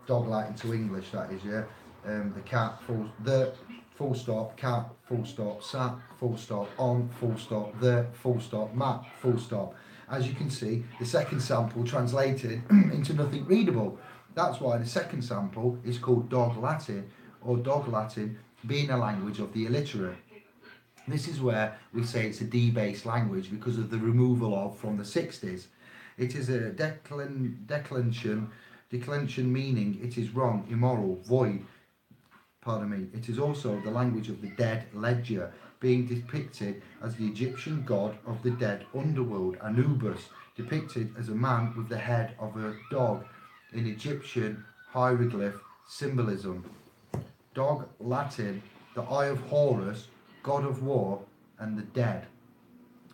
Dog Latin to English, that is, yeah. The cat, the full stop, cat, full stop, sat, full stop, on, full stop, the, full stop, mat, full stop. As you can see, the second sample translated into nothing readable. That's why the second sample is called Dog Latin, or Dog Latin being a language of the illiterate. This is where we say it's a D-based language because of the removal of from the 60s. It is a declension meaning it is wrong, immoral, void. Pardon me. It is also the language of the dead ledger, being depicted as the Egyptian god of the dead underworld, Anubis, depicted as a man with the head of a dog in Egyptian hieroglyph symbolism. Dog Latin, the eye of Horus, god of war and the dead,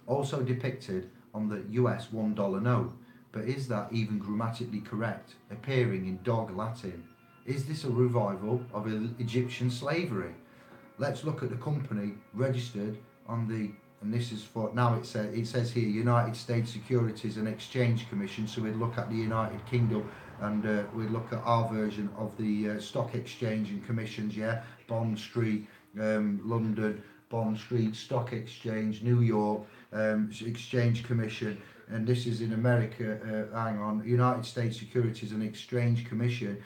also depicted on the US $1 note. But is that even grammatically correct, appearing in Dog Latin? Is this a revival of Egyptian slavery? Let's look at the company registered on the, and this is for, now it says here United States Securities and Exchange Commission, so we'd look at the United Kingdom, and we'd look at our version of the stock exchange and commissions, yeah, Bond Street, London, Bond Street, Stock Exchange, New York, Exchange Commission, and this is in America, hang on, United States Securities and Exchange Commission,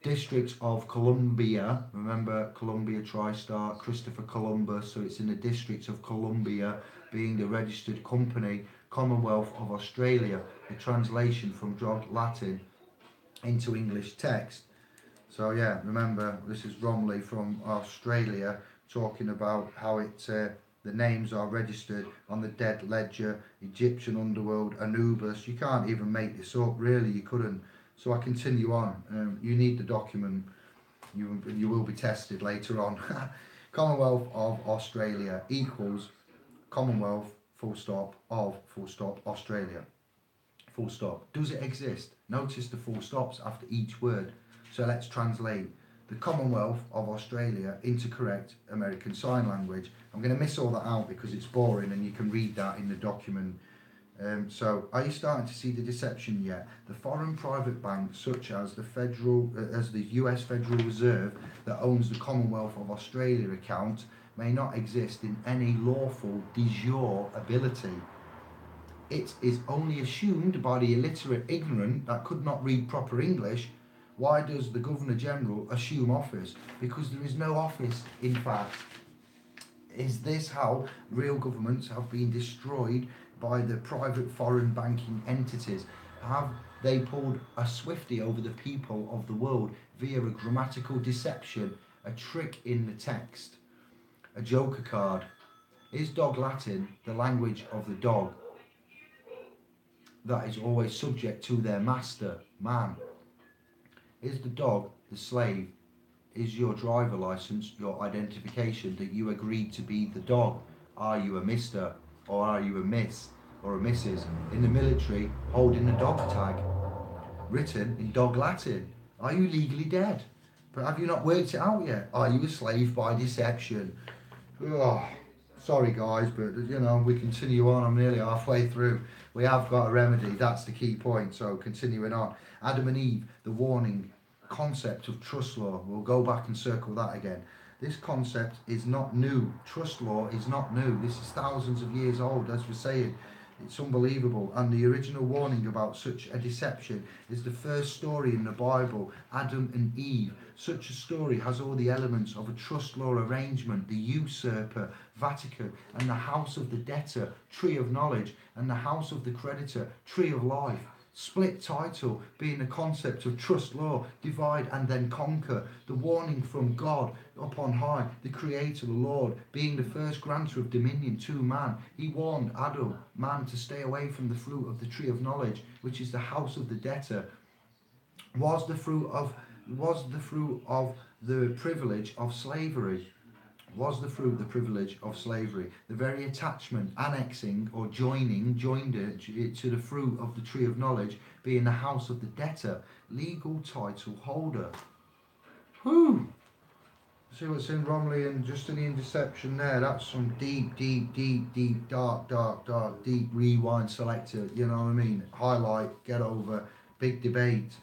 District of Columbia, remember Columbia TriStar, Christopher Columbus, so it's in the District of Columbia, being the registered company, Commonwealth of Australia, the translation from Dog Latin into English text. So yeah, remember this is Romley from Australia talking about how it the names are registered on the dead ledger, Egyptian underworld, Anubis. You can't even make this up, really, you couldn't. So I continue on. You need the document. You will be tested later on. Commonwealth of Australia equals Commonwealth full stop of full stop Australia. Full stop. Does it exist? Notice the full stops after each word. So let's translate the Commonwealth of Australia into correct American Sign Language. I'm going to miss all that out because it's boring and you can read that in the document. So are you starting to see the deception yet? The foreign private banks such as the US Federal Reserve that owns the Commonwealth of Australia account may not exist in any lawful de jure ability. It is only assumed by the illiterate ignorant that could not read proper English. Why does the Governor General assume office? Because there is no office, in fact. Is this how real governments have been destroyed by the private foreign banking entities? Have they pulled a swifty over the people of the world via a grammatical deception, a trick in the text, a joker card? Is Dog Latin the language of the dog that is always subject to their master, man? Is the dog the slave? Is your driver license your identification that you agreed to be the dog? Are you a mister or are you a miss or a missus in the military holding a dog tag written in Dog Latin? Are you legally dead? But have you not worked it out yet? Are you a slave by deception? Oh, sorry guys, but we continue on. I'm nearly halfway through. We have got a remedy. That's the key point. So continuing on. Adam and Eve, the warning concept of trust law. We'll go back and circle that again. This concept is not new. Trust law is not new. This is thousands of years old, as we're saying. It's unbelievable. And the original warning about such a deception is the first story in the Bible, Adam and Eve. Such a story has all the elements of a trust law arrangement, the usurper, Vatican, and the house of the debtor, tree of knowledge, and the house of the creditor, tree of life. Split title being the concept of trust law, divide and then conquer, the warning from God upon high, the creator, the Lord, being the first granter of dominion to man. He warned Adam, man, to stay away from the fruit of the tree of knowledge, which is the house of the debtor. Was the fruit of the privilege of slavery? was the fruit, the privilege of slavery. The very attachment, annexing or joined it to the fruit of the tree of knowledge, being the house of the debtor, legal title holder. Whew! See what's in Romilly and Justinian deception there. That's some deep, dark, deep rewind selector. You know what I mean? Highlight, get over, big debate.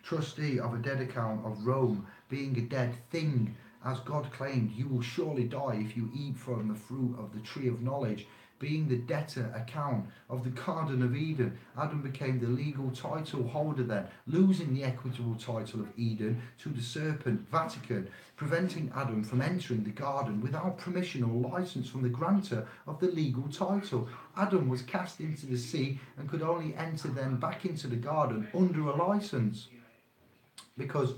Trustee of a dead account of Rome, being a dead thing, as God claimed, you will surely die if you eat from the fruit of the tree of knowledge. Being the debtor account of the Garden of Eden, Adam became the legal title holder then, losing the equitable title of Eden to the serpent, Vatican, preventing Adam from entering the garden without permission or license from the grantor of the legal title. Adam was cast into the sea and could only enter then back into the garden under a license, because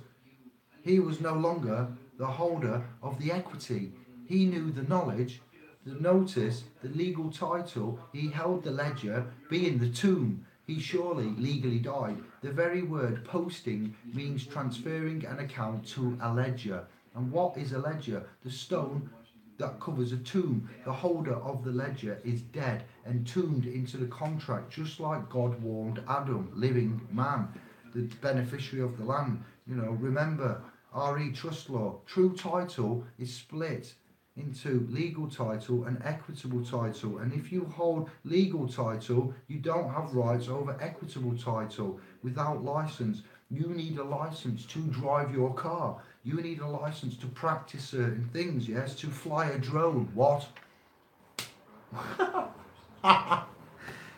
he was no longer the holder of the equity. He knew the knowledge, the notice, the legal title. He held the ledger, being the tomb. He surely legally died. The very word posting means transferring an account to a ledger. And what is a ledger? The stone that covers a tomb. The holder of the ledger is dead, entombed into the contract, just like God warned Adam, living man, the beneficiary of the land. You know, remember, RE trust law, true title is split into legal title and equitable title, and if you hold legal title, you don't have rights over equitable title. Without license, you need a license to drive your car, you need a license to practice certain things, yes, to fly a drone. What?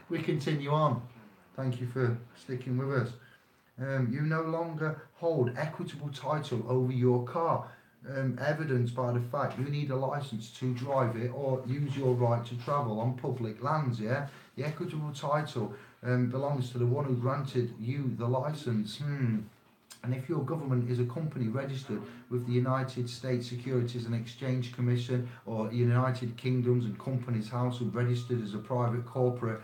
We continue on. Thank you for sticking with us. You no longer hold equitable title over your car, evidenced by the fact you need a license to drive it or use your right to travel on public lands. Yeah, the equitable title belongs to the one who granted you the license. And if your government is a company registered with the United States Securities and Exchange Commission, or United Kingdoms and Companies House, and registered as a private corporation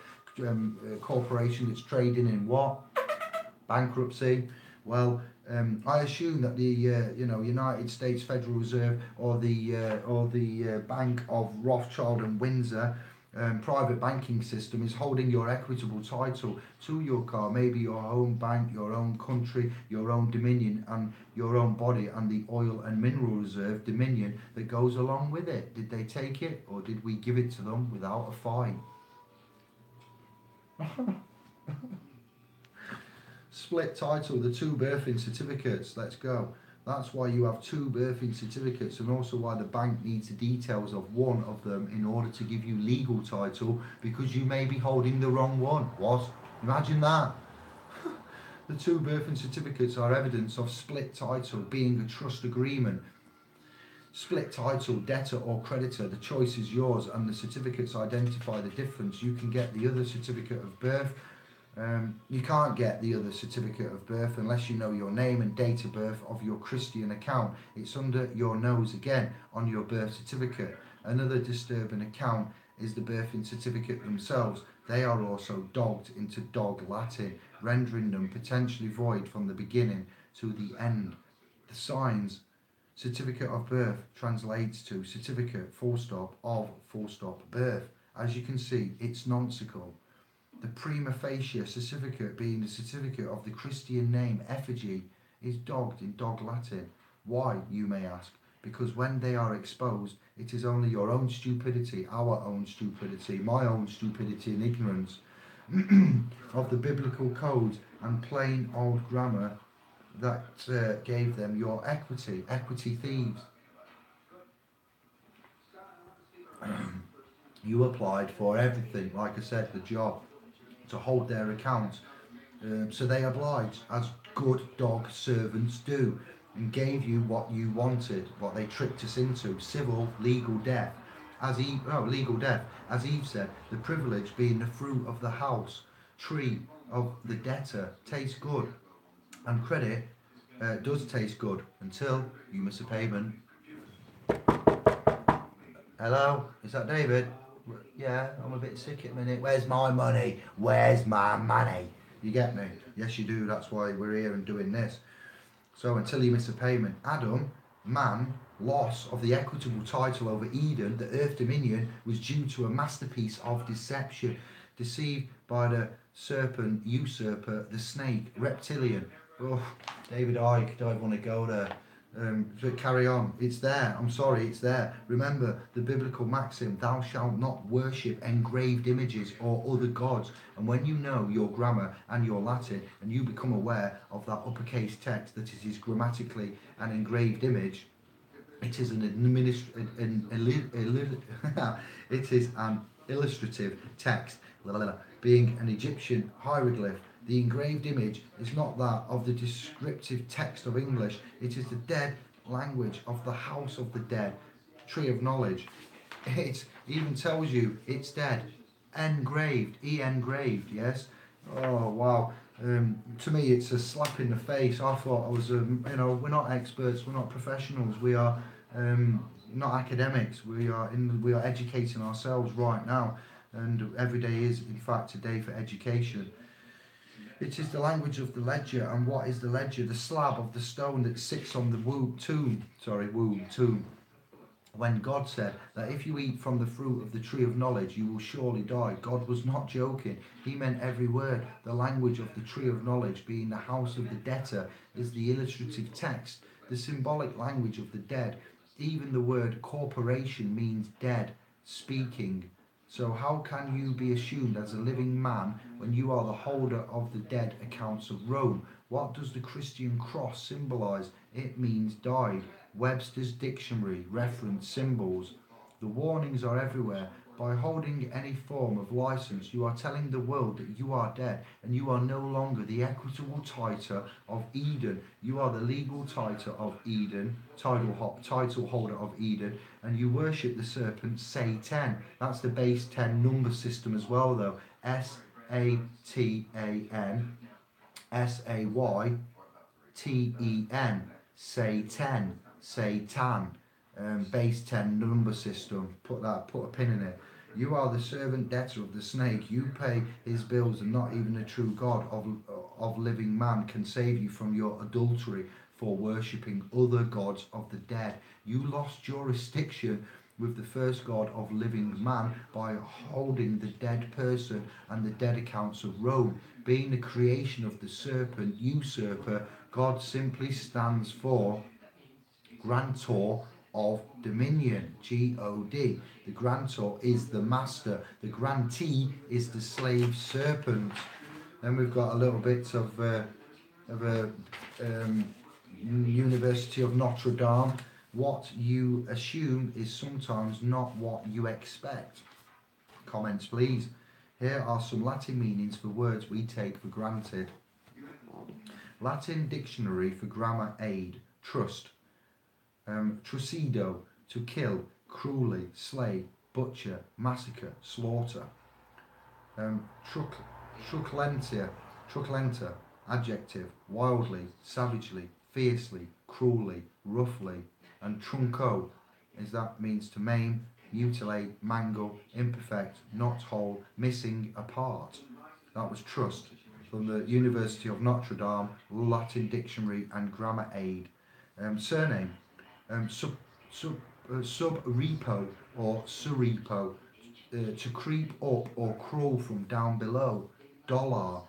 that's trading in what? Bankruptcy. Well, I assume that the United States Federal Reserve or the Bank of Rothschild and Windsor private banking system is holding your equitable title to your car, maybe your own bank, your own country, your own dominion, and your own body, and the oil and mineral reserve dominion that goes along with it. Did they take it, or did we give it to them without a fine? Split title, the two birthing certificates. Let's go. That's why you have two birthing certificates, and also why the bank needs the details of one of them in order to give you legal title, because you may be holding the wrong one. What? Imagine that. The two birthing certificates are evidence of split title, being a trust agreement. Split title, debtor or creditor, the choice is yours, and the certificates identify the difference. You can get the other certificate of birth. You can't get the other certificate of birth unless you know your name and date of birth of your Christian account. It's under your nose again on your birth certificate. Another disturbing account is the birthing certificate themselves. They are also dogged into dog Latin, rendering them potentially void from the beginning to the end. The signs, certificate of birth translates to certificate full stop of full stop birth. As you can see, it's nonsensical. The prima facie certificate, being the certificate of the Christian name effigy, is dogged in dog Latin. Why, you may ask? Because when they are exposed, it is only your own stupidity, our own stupidity, my own stupidity and ignorance of the biblical codes and plain old grammar that gave them your equity thieves. You applied for everything, like I said, the job, to hold their accounts. So they obliged, as good dog servants do, and gave you what you wanted, what they tricked us into, civil, legal death. As Eve said, the privilege being the fruit of the house, tree of the debtor, tastes good, and credit does taste good until you miss a payment. Hello, is that David? Yeah, I'm a bit sick at the minute. Where's my money? Where's my money? You get me? Yes, you do. That's why we're here and doing this. So until you miss a payment, Adam man loss of the equitable title over Eden, the earth dominion, was due to a masterpiece of deception, deceived by the serpent, usurper, the snake, reptilian. Oh, David Icke, don't want to go there. But carry on. It's there. I'm sorry, it's there. Remember the biblical maxim, thou shalt not worship engraved images or other gods. And when you know your grammar and your Latin, and you become aware of that uppercase text that it is grammatically an engraved image, it is it is an illustrative text, being an Egyptian hieroglyph. The engraved image is not that of the descriptive text of English. It is the dead language of the house of the dead, tree of knowledge. It even tells you it's dead, engraved, engraved. Yes. Oh wow. To me, it's a slap in the face. I thought I was, we're not experts, we're not professionals, we are not academics. We are educating ourselves right now, and every day is, in fact, a day for education. It is the language of the ledger, and what is the ledger? The slab of the stone that sits on the tomb. When God said that if you eat from the fruit of the tree of knowledge, you will surely die, God was not joking. He meant every word. The language of the tree of knowledge, being the house of the debtor, is the illustrative text, the symbolic language of the dead. Even the word corporation means dead, speaking. So how can you be assumed as a living man when you are the holder of the dead accounts of Rome? What does the Christian cross symbolize? It means died. Webster's dictionary, reference, symbols. The warnings are everywhere. By holding any form of license, you are telling the world that you are dead, and you are no longer the equitable title of Eden. You are the legal title of Eden, title holder of Eden, and you worship the serpent Satan. That's the base 10 number system as well, though. Satan, Satan, Satan, base 10 number system. Put a pin in it. You are the servant debtor of the snake. You pay his bills, and not even the true God of living man can save you from your adultery for worshipping other gods of the dead. You lost jurisdiction with the first God of living man by holding the dead person and the dead accounts of Rome. Being the creation of the serpent, usurper, God simply stands for grantor of dominion, God. The grantor is the master, the grantee is the slave serpent. Then we've got a little bit of a University of Notre Dame. What you assume is sometimes not what you expect. Comments, please. Here are some Latin meanings for words we take for granted. Latin dictionary for grammar aid. Trust. Trucido, to kill, cruelly, slay, butcher, massacre, slaughter. Truculenta, adjective, wildly, savagely, fiercely, cruelly, roughly. And trunco, that means to maim, mutilate, mangle, imperfect, not whole, missing, apart. That was trust from the University of Notre Dame, Latin Dictionary and Grammar Aid. Surname, sub-repo or surrepo, to creep up or crawl from down below. Dollar,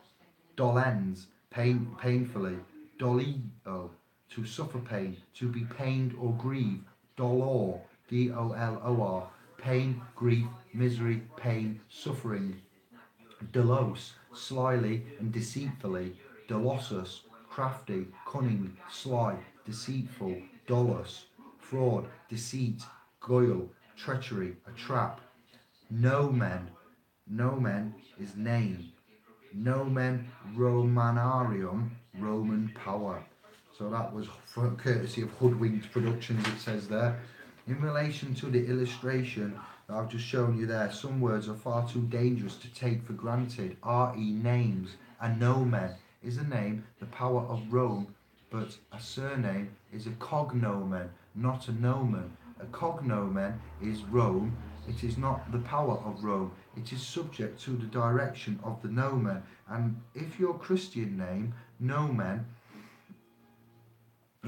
dolens, painfully. Dolio, to suffer pain, to be pained or grieve. Dolor, dolor, pain, grief, misery, pain, suffering. Delos, slyly and deceitfully. Dolossus, crafty, cunning, sly, deceitful. Dolus, fraud, deceit, guile, treachery, a trap. Nomen, nomen is name. Nomen Romanarium, Roman power. So that was for courtesy of Hoodwinked Productions, it says there. In relation to the illustration that I've just shown you there, some words are far too dangerous to take for granted. R.E. names. A nomen is a name, the power of Rome, but a surname is a cognomen, not a nomen. A cognomen is Rome. It is not the power of Rome. It is subject to the direction of the nomen. And if your Christian name, nomen,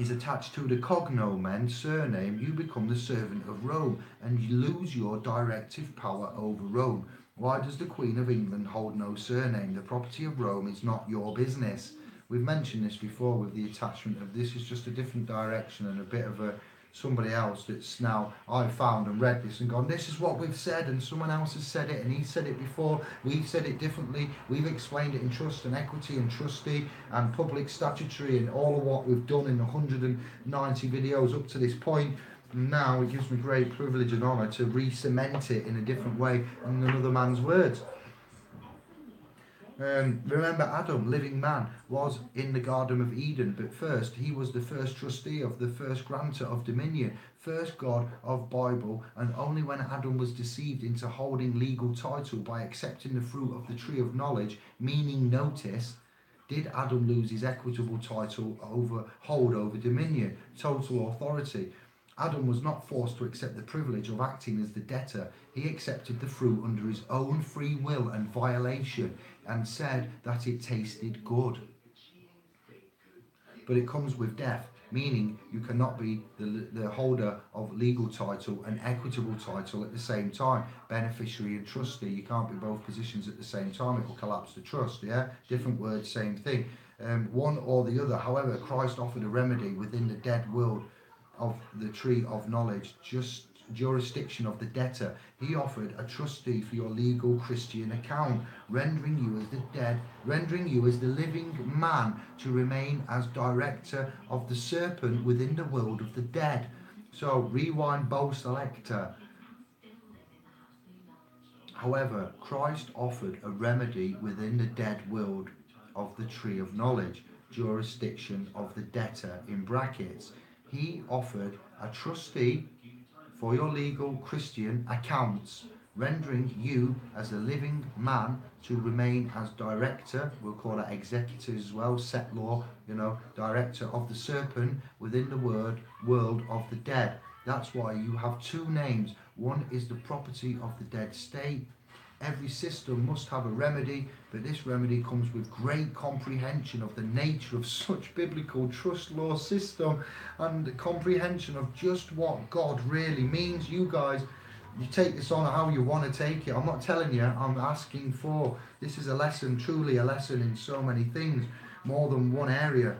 is attached to the cognomen, surname, you become the servant of Rome and you lose your directive power over Rome. Why does the Queen of England hold no surname? The property of Rome is not your business. We've mentioned this before with the attachment of this is just a different direction and a bit of a somebody else that's now I've found and read this and gone, this is what we've said, and someone else has said it and he said it before, we've said it differently, we've explained it in trust and equity and trustee and public statutory and all of what we've done in 190 videos up to this point. And now it gives me great privilege and honour to re-cement it in a different way in another man's words. Remember, Adam, living man, was in the Garden of Eden, but first he was the first trustee of the first grantor of dominion, first God of Bible, and only when Adam was deceived into holding legal title by accepting the fruit of the tree of knowledge, meaning notice, did Adam lose his equitable title hold over dominion, total authority. Adam was not forced to accept the privilege of acting as the debtor. He accepted the fruit under his own free will and violation and said that it tasted good. But it comes with death, meaning you cannot be the holder of legal title and equitable title at the same time. Beneficiary and trustee, you can't be both positions at the same time. It will collapse the trust, yeah? Different words, same thing. One or the other. However, Christ offered a remedy within the dead world of the tree of knowledge, just jurisdiction of the debtor. He offered a trustee for your legal Christian account, rendering you as the dead, rendering you as the living man to remain as director of the serpent within the world of the dead. So rewind bow selector. However, Christ offered a remedy within the dead world of the tree of knowledge, jurisdiction of the debtor in brackets. He offered a trustee for your legal Christian accounts, rendering you as a living man to remain as director, we'll call that executor as well, set law, director of the serpent within the world of the dead. That's why you have two names. One is the property of the dead state. Every system must have a remedy, but this remedy comes with great comprehension of the nature of such biblical trust law system and the comprehension of just what God really means. You guys, you take this on how you want to take it. I'm not telling you, I'm asking for. This is a lesson, truly a lesson in so many things, more than one area.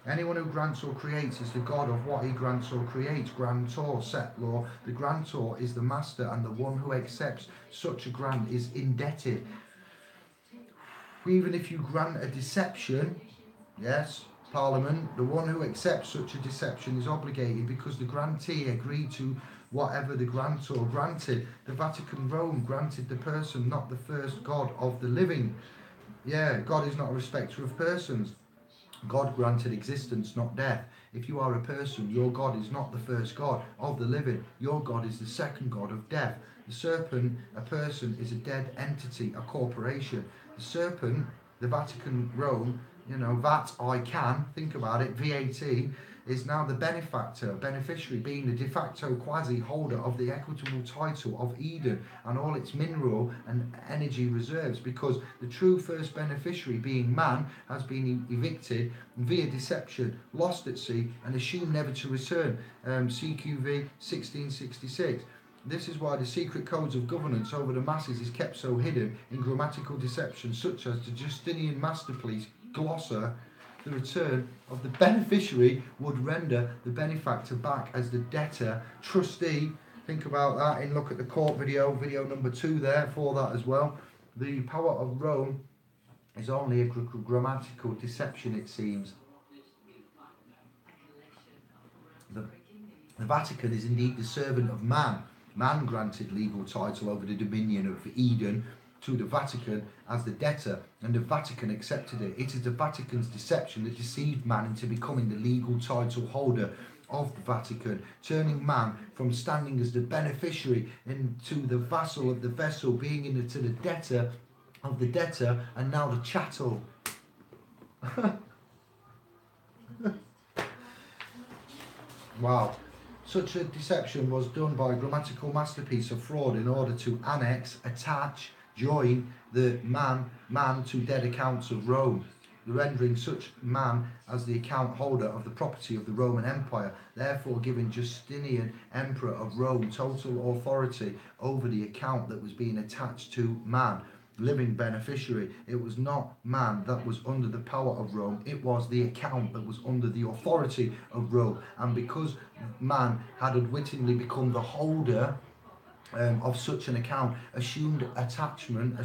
Anyone who grants or creates is the God of what he grants or creates. Grantor, set law. The grantor is the master, and the one who accepts such a grant is indebted. Even if you grant a deception, yes, Parliament, the one who accepts such a deception is obligated because the grantee agreed to whatever the grantor granted. The Vatican Rome granted the person, not the first God of the living. Yeah, God is not a respecter of persons. God granted existence, not death. If you are a person, your God is not the first God of the living. Your God is the second God of death. The serpent, a person, is a dead entity, a corporation. The serpent, the Vatican Rome, VAT, I can, think about it, VAT, is now the beneficiary, being the de facto quasi-holder of the equitable title of Eden and all its mineral and energy reserves, because the true first beneficiary, being man, has been evicted via deception, lost at sea, and assumed never to return. CQV 1666. This is why the secret codes of governance over the masses is kept so hidden in grammatical deception, such as the Justinian masterpiece Glossa. The return of the beneficiary would render the benefactor back as the debtor trustee. Think about that and look at the court video number 2 there for that as well. The power of Rome is only a grammatical deception, it seems. The Vatican is indeed the servant of man. Man granted legal title over the dominion of Eden to the Vatican as the debtor, and the Vatican accepted it. It is the Vatican's deception that deceived man into becoming the legal title holder of the Vatican, turning man from standing as the beneficiary into the vassal of the vessel, being into the debtor of the debtor, and now the chattel. Wow. Such a deception was done by a grammatical masterpiece of fraud in order to annex, attach, join the man to dead accounts of Rome. rendering such man as the account holder of the property of the Roman Empire, therefore giving Justinian, Emperor of Rome, total authority over the account that was being attached to man, living beneficiary. It was not man that was under the power of Rome, it was the account that was under the authority of Rome. And because man had unwittingly become the holder of such an account, attachment,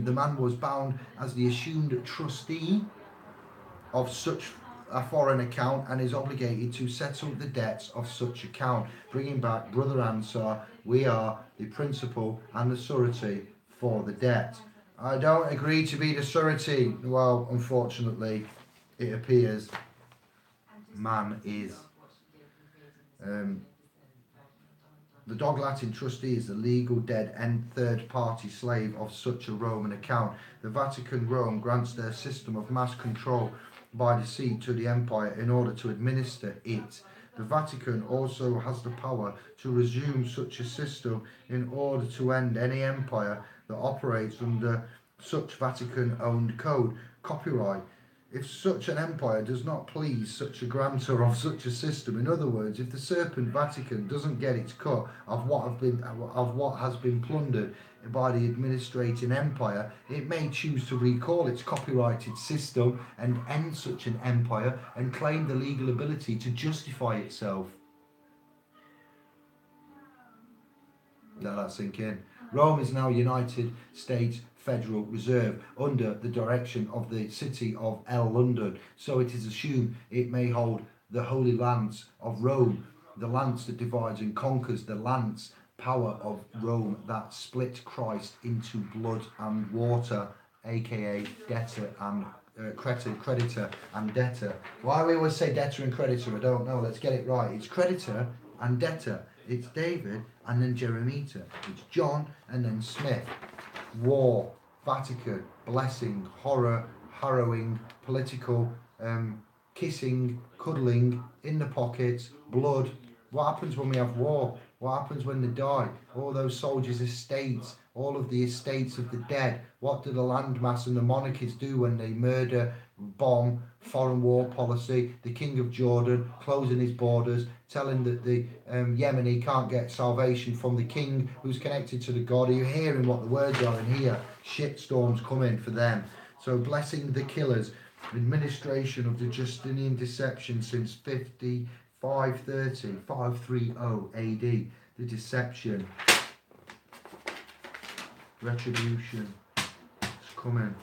the man was bound as the assumed trustee of such a foreign account and is obligated to settle the debts of such account. Bringing back Brother Ansar, we are the principal and the surety for the debt. I don't agree to be the surety. Well, unfortunately, it appears man is. The dog Latin trustee is the legal dead and third-party slave of such a Roman account. The Vatican Rome grants their system of mass control by deceit to the empire in order to administer it. The Vatican also has the power to resume such a system in order to end any empire that operates under such Vatican-owned code, copyright. If such an empire does not please such a grantor of such a system, in other words, if the serpent Vatican doesn't get its cut of what has been plundered by the administrating empire, it may choose to recall its copyrighted system and end such an empire and claim the legal ability to justify itself. Let that sink in. Rome is now United States Federal Reserve under the direction of the city of London, so it is assumed it may hold the holy lance of Rome, the lance that divides and conquers, the lance power of Rome that split Christ into blood and water, aka debtor and creditor and debtor. Why we always say debtor and creditor, I don't know. Let's get it right. It's creditor and debtor. It's David and then Jeremiah. It's John and then Smith. War, Vatican, blessing, horror, harrowing, political, kissing, cuddling, in the pockets, blood. What happens when we have war? What happens when they die? All those soldiers' estates, all of the estates of the dead. What do the landmass and the monarchies do when they murder, bomb, foreign war policy, the king of Jordan closing his borders, telling that the Yemeni can't get salvation from the king who's connected to the God? Are you hearing what the words are in here? Shitstorms coming for them. So blessing the killers, administration of the Justinian deception since 530 AD, the deception, retribution is coming.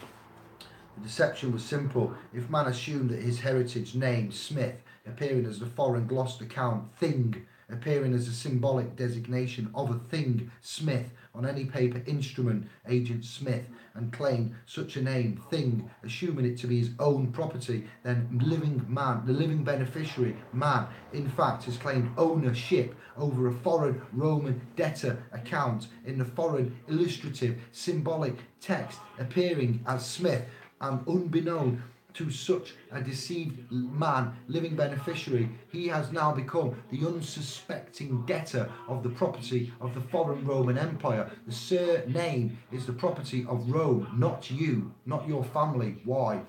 The deception was simple. If man assumed that his heritage name, Smith, appearing as the foreign glossed account, thing, appearing as a symbolic designation of a thing, Smith, on any paper instrument, agent Smith, and claimed such a name, thing, assuming it to be his own property, then living man, the living beneficiary, man, in fact, has claimed ownership over a foreign Roman debtor account in the foreign illustrative symbolic text appearing as Smith, and unbeknown to such a deceived man, living beneficiary, he has now become the unsuspecting debtor of the property of the foreign Roman Empire. The surname is the property of Rome, not you, not your family. Why?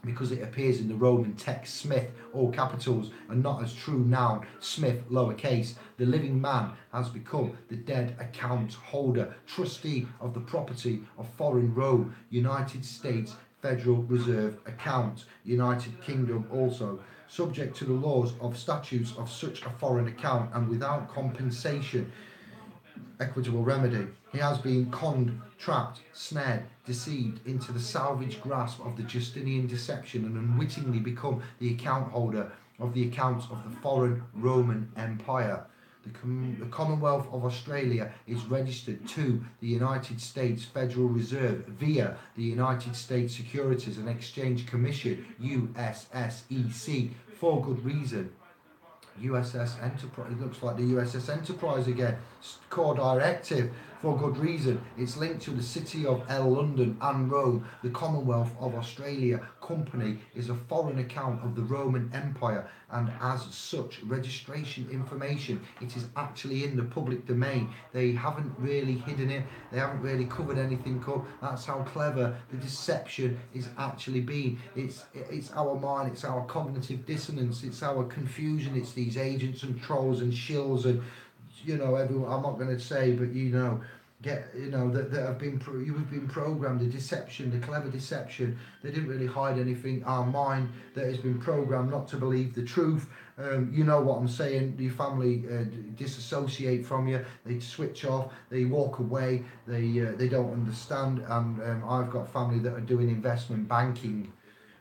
Because it appears in the Roman text Smith, all capitals, and not as true noun Smith, lowercase. The living man has become the dead account holder, trustee of the property of foreign Rome, United States Federal Reserve account, United Kingdom also, subject to the laws of statutes of such a foreign account and without compensation, equitable remedy. He has been conned, trapped, snared, deceived into the salvage grasp of the Justinian deception and unwittingly become the account holder of the accounts of the foreign Roman Empire. The Commonwealth of Australia is registered to the United States Federal Reserve via the United States Securities and Exchange Commission, USSEC, for good reason. USS Enterprise, it looks like the USS Enterprise again. Core directive, for good reason. It's linked to the City of London and Rome. The Commonwealth of Australia Company is a foreign account of the Roman Empire, and as such, registration information, it is actually in the public domain. They haven't really hidden it, they haven't really covered anything up. That's how clever the deception is actually being. It's our mind, it's our cognitive dissonance, it's our confusion, it's these agents and trolls and shills and, you know, everyone, I'm not going to say, but you know, that have been you've been programmed, the deception, the clever deception. They didn't really hide anything. Our mind that has been programmed not to believe the truth. You know what I'm saying. Your family disassociate from you. They switch off. They walk away. They don't understand. And I've got family that are doing investment banking.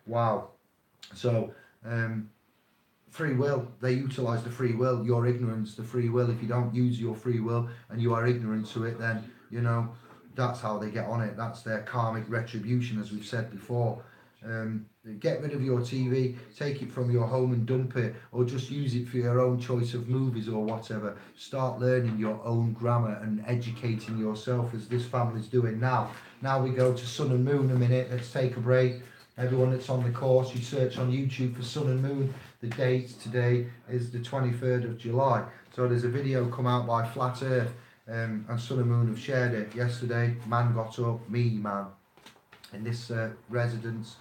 Wow. So. Free will, they utilize the free will, your ignorance, the free will. If you don't use your free will and you are ignorant to it, then, you know, that's how they get on it. That's their karmic retribution, as we've said before. Get rid of your TV, take it from your home and dump it, or just use it for your own choice of movies or whatever. Start learning your own grammar and educating yourself, as this family's doing now. Now we go to Sun and Moon a minute. Let's take a break. Everyone that's on the course, you search on YouTube for Sun and Moon. The date today is the 23rd of July. So there's a video come out by Flat Earth, and Sun and Moon have shared it. Yesterday, man got up, man, in this residence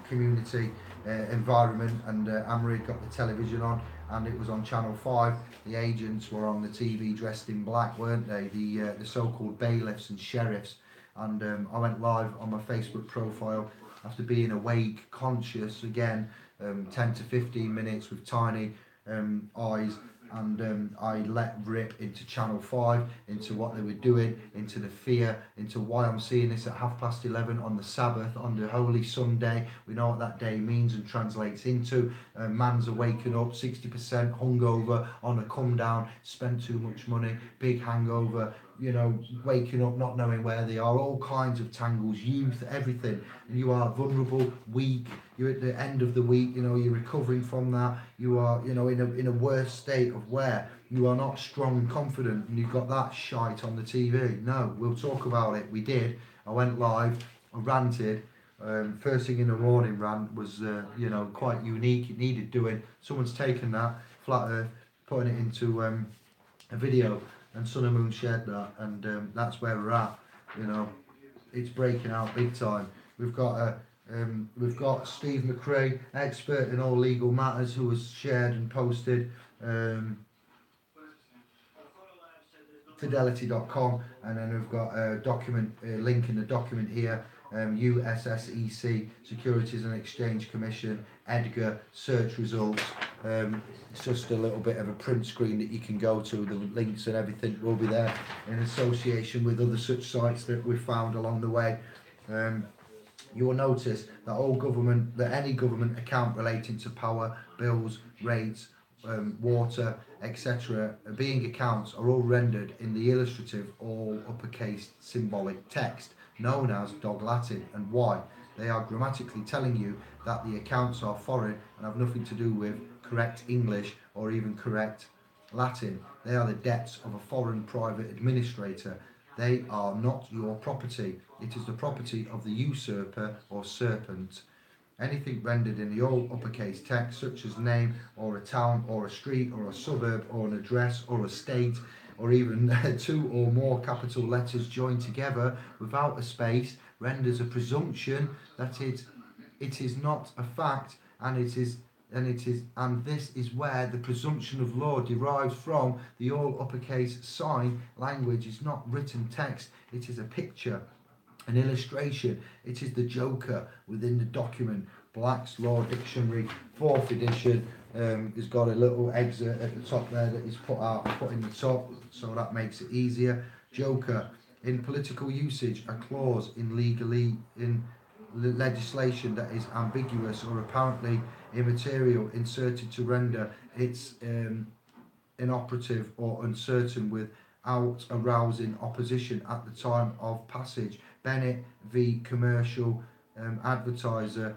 community environment, and Amrit got the television on, and it was on Channel 5. The agents were on the TV dressed in black, weren't they? The so-called bailiffs and sheriffs. And I went live on my Facebook profile after being awake, conscious again, 10 to 15 minutes with tiny eyes, and I let rip into Channel 5, into what they were doing, into the fear, into why I'm seeing this at 11:30 on the Sabbath, on the Holy Sunday. We know what that day means and translates into. Man's are waking up 60% hungover, on a come down, spent too much money, big hangover, you know, waking up not knowing where they are, all kinds of tangles, youth, everything. And you are vulnerable, weak, you're at the end of the week, you know, you're recovering from that, you are, you know, in a worse state of where you are not strong and confident, and you've got that shite on the TV. No, we'll talk about it. We did. I went live, I ranted. First thing in the morning rant was, you know, quite unique. It needed doing. Someone's taken that, Flat Earth, putting it into a video, and Sun and Moon shared that, and that's where we're at. You know, it's breaking out big time. We've got Steve McRae, expert in all legal matters, who has shared and posted fidelity.com, and then we've got a document, link in the document here, USSEC, Securities and Exchange Commission, Edgar, search results. It's just a little bit of a print screen that you can go to. The links and everything will be there in association with other such sites that we've found along the way. You will notice that any government account relating to power, bills, rates, water, etc., being accounts are all rendered in the illustrative, all uppercase symbolic text known as Dog Latin. And why? They are grammatically telling you that the accounts are foreign and have nothing to do with correct English or even correct Latin. They are the debts of a foreign private administrator. They are not your property. It is the property of the usurper or serpent. Anything rendered in the all uppercase text, such as name, or a town, or a street, or a suburb, or an address, or a state, or even two or more capital letters joined together without a space, renders a presumption that it is not a fact, and this is where the presumption of law derives from. The all uppercase sign language is not written text, it is a picture, an illustration. It is the joker within the document. Black's Law Dictionary, 4th edition, has got a little excerpt at the top there that is put in the top, so that makes it easier. Joker, in political usage, a clause in legislation that is ambiguous or apparently immaterial, inserted to render its inoperative or uncertain without arousing opposition at the time of passage. Bennett v. Commercial Advertiser,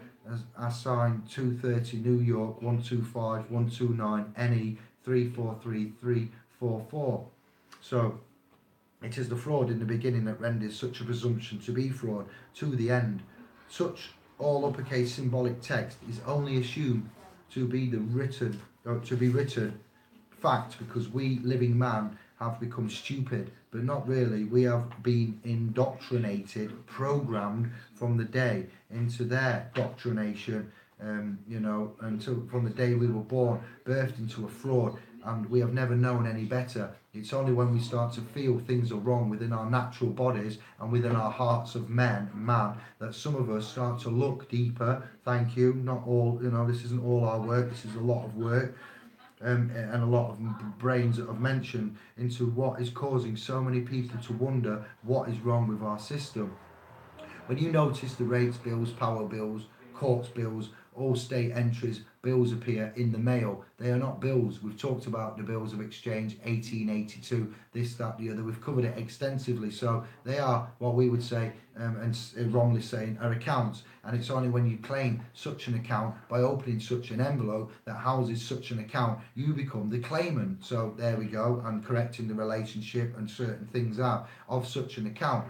assigned 230 New York 125 129 NE 343344. So It is the fraud in the beginning that renders such a presumption to be fraud to the end. Such all uppercase symbolic text is only assumed to be written fact because we living man have become stupid, but not really. We have been indoctrinated, programmed from the day into their doctrination, until from the day we were born, birthed into a fraud, and we have never known any better. It's only when we start to feel things are wrong within our natural bodies and within our hearts of man, that some of us start to look deeper. Thank you. Not all, this isn't all our work. This is a lot of work. And a lot of brains that I've mentioned into what is causing so many people to wonder what is wrong with our system. When you notice the rates bills, power bills, courts bills, all state entries, bills appear in the mail. They are not bills. We've talked about the bills of exchange 1882, this, that, the other. We've covered it extensively. So they are what we would say, and wrongly saying, are accounts. And it's only when you claim such an account by opening such an envelope that houses such an account, you become the claimant. So there we go. I'm correcting the relationship and certain things out of such an account,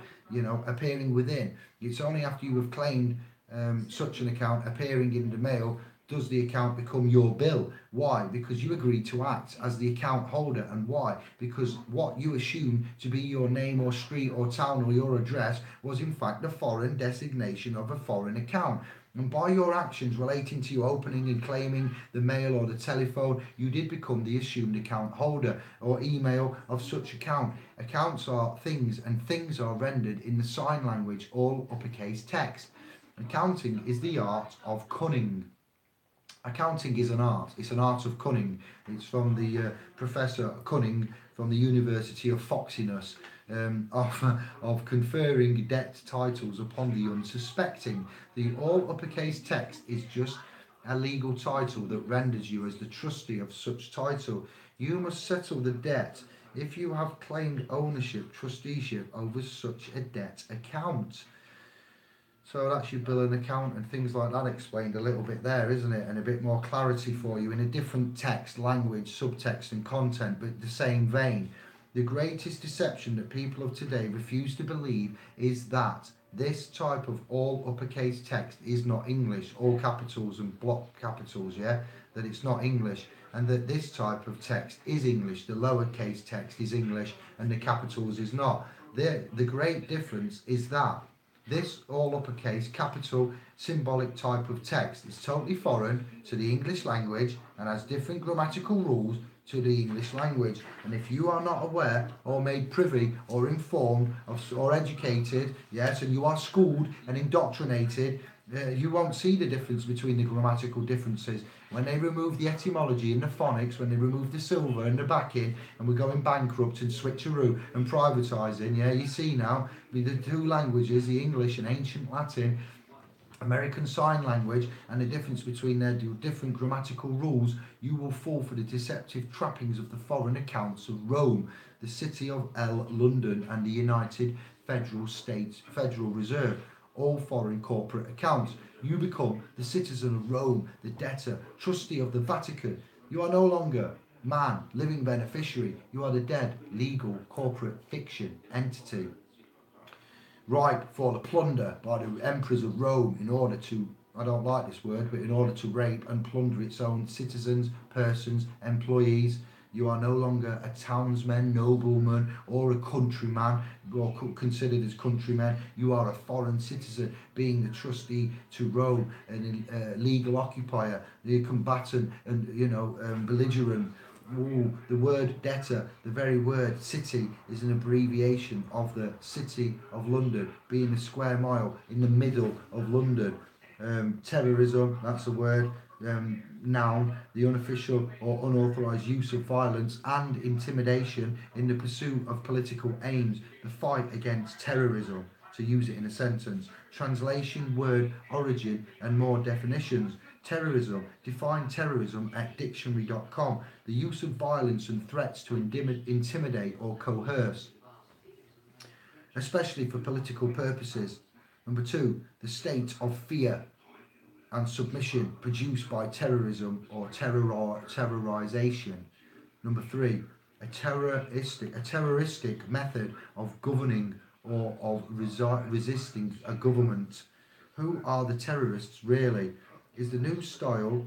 appearing within. It's only after you have claimed such an account appearing in the mail does the account become your bill. Why? Because you agreed to act as the account holder. And why? Because what you assumed to be your name or street or town or your address was in fact the foreign designation of a foreign account. And by your actions relating to you opening and claiming the mail or the telephone, you did become the assumed account holder or email of such account. Accounts are things, and things are rendered in the sign language, all uppercase text. Accounting is the art of cunning. Accounting is an art. It's an art of cunning. It's from the Professor Cunning from the University of Foxiness, of conferring debt titles upon the unsuspecting. The all uppercase text is just a legal title that renders you as the trustee of such title. You must settle the debt if you have claimed ownership, trusteeship over such a debt account. So that's your bill and account and things like that explained a little bit there, isn't it? And a bit more clarity for you in a different text, language, subtext and content, but the same vein. The greatest deception that people of today refuse to believe is that this type of all uppercase text is not English, all capitals and block capitals, that it's not English, and that this type of text is English, the lowercase text is English and the capitals is not. The great difference is that this all uppercase capital symbolic type of text is totally foreign to the English language and has different grammatical rules to the English language. And if you are not aware or made privy or informed or educated, yes, and you are schooled and indoctrinated, you won't see the difference between the grammatical differences. When they remove the etymology and the phonics, when they remove the silver and the backing, and we're going bankrupt and switcheroo and privatising, you see now, the two languages, the English and ancient Latin, American Sign Language, and the difference between their different grammatical rules, you will fall for the deceptive trappings of the foreign accounts of Rome, the city of London, and the United Federal Reserve, all foreign corporate accounts. You become the citizen of Rome, the debtor, trustee of the Vatican. You are no longer man, living beneficiary. You are the dead, legal, corporate fiction entity, ripe for the plunder by the emperors of Rome in order to, I don't like this word, but in order to rape and plunder its own citizens, persons, employees. You are no longer a townsman, nobleman, or a countryman, or considered as countrymen. You are a foreign citizen, being the trustee to Rome, and a legal occupier, the combatant, and belligerent. Ooh, the word debtor, the very word city, is an abbreviation of the City of London, being a square mile in the middle of London. Terrorism, that's a word. Noun, the unofficial or unauthorised use of violence and intimidation in the pursuit of political aims, the fight against terrorism, to use it in a sentence. Translation, word, origin, and more definitions. Terrorism, define terrorism at dictionary.com, the use of violence and threats to intimidate or coerce, especially for political purposes. Number 2, the state of fear and submission produced by terrorism or terrorization. Number 3, terroristic method of governing or of resisting a government. Who are the terrorists really? Is the new style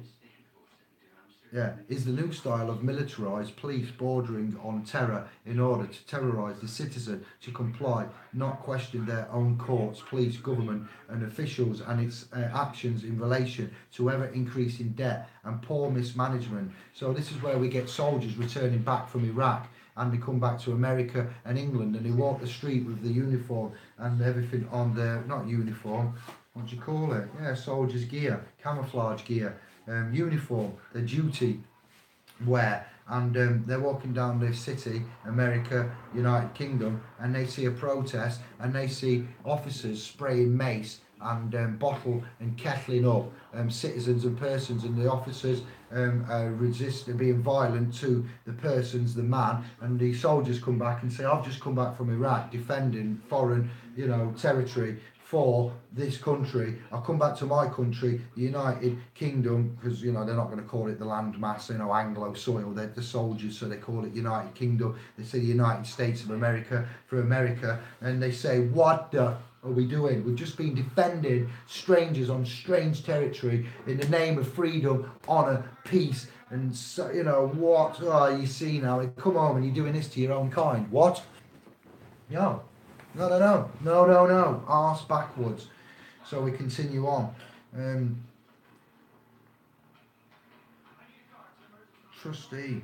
is the new style of militarised police bordering on terror in order to terrorise the citizen to comply, not question their own courts, police, government and officials and its actions in relation to ever increasing debt and poor mismanagement. So this is where we get soldiers returning back from Iraq and they come back to America and England and they walk the street with the uniform and everything on their, not uniform, what do you call it? Yeah, soldiers' gear, camouflage gear. Uniform, their duty wear, and they're walking down this city, America, United Kingdom, and they see a protest and they see officers spraying mace and bottle and kettling up citizens and persons, and the officers resist being violent to the persons, the man, and the soldiers come back and say, I've just come back from Iraq defending foreign territory for this country. I'll come back to my country, the United Kingdom, because they're not going to call it the landmass, Anglo soil. They're the soldiers, so they call it United Kingdom. They say the United States of America for America, and they say, what the are we doing? We've just been defending strangers on strange territory in the name of freedom, honour, peace, and so, what? Oh, you see now, come home and you're doing this to your own kind. What? No. No. Arse backwards. So we continue on. Trustee.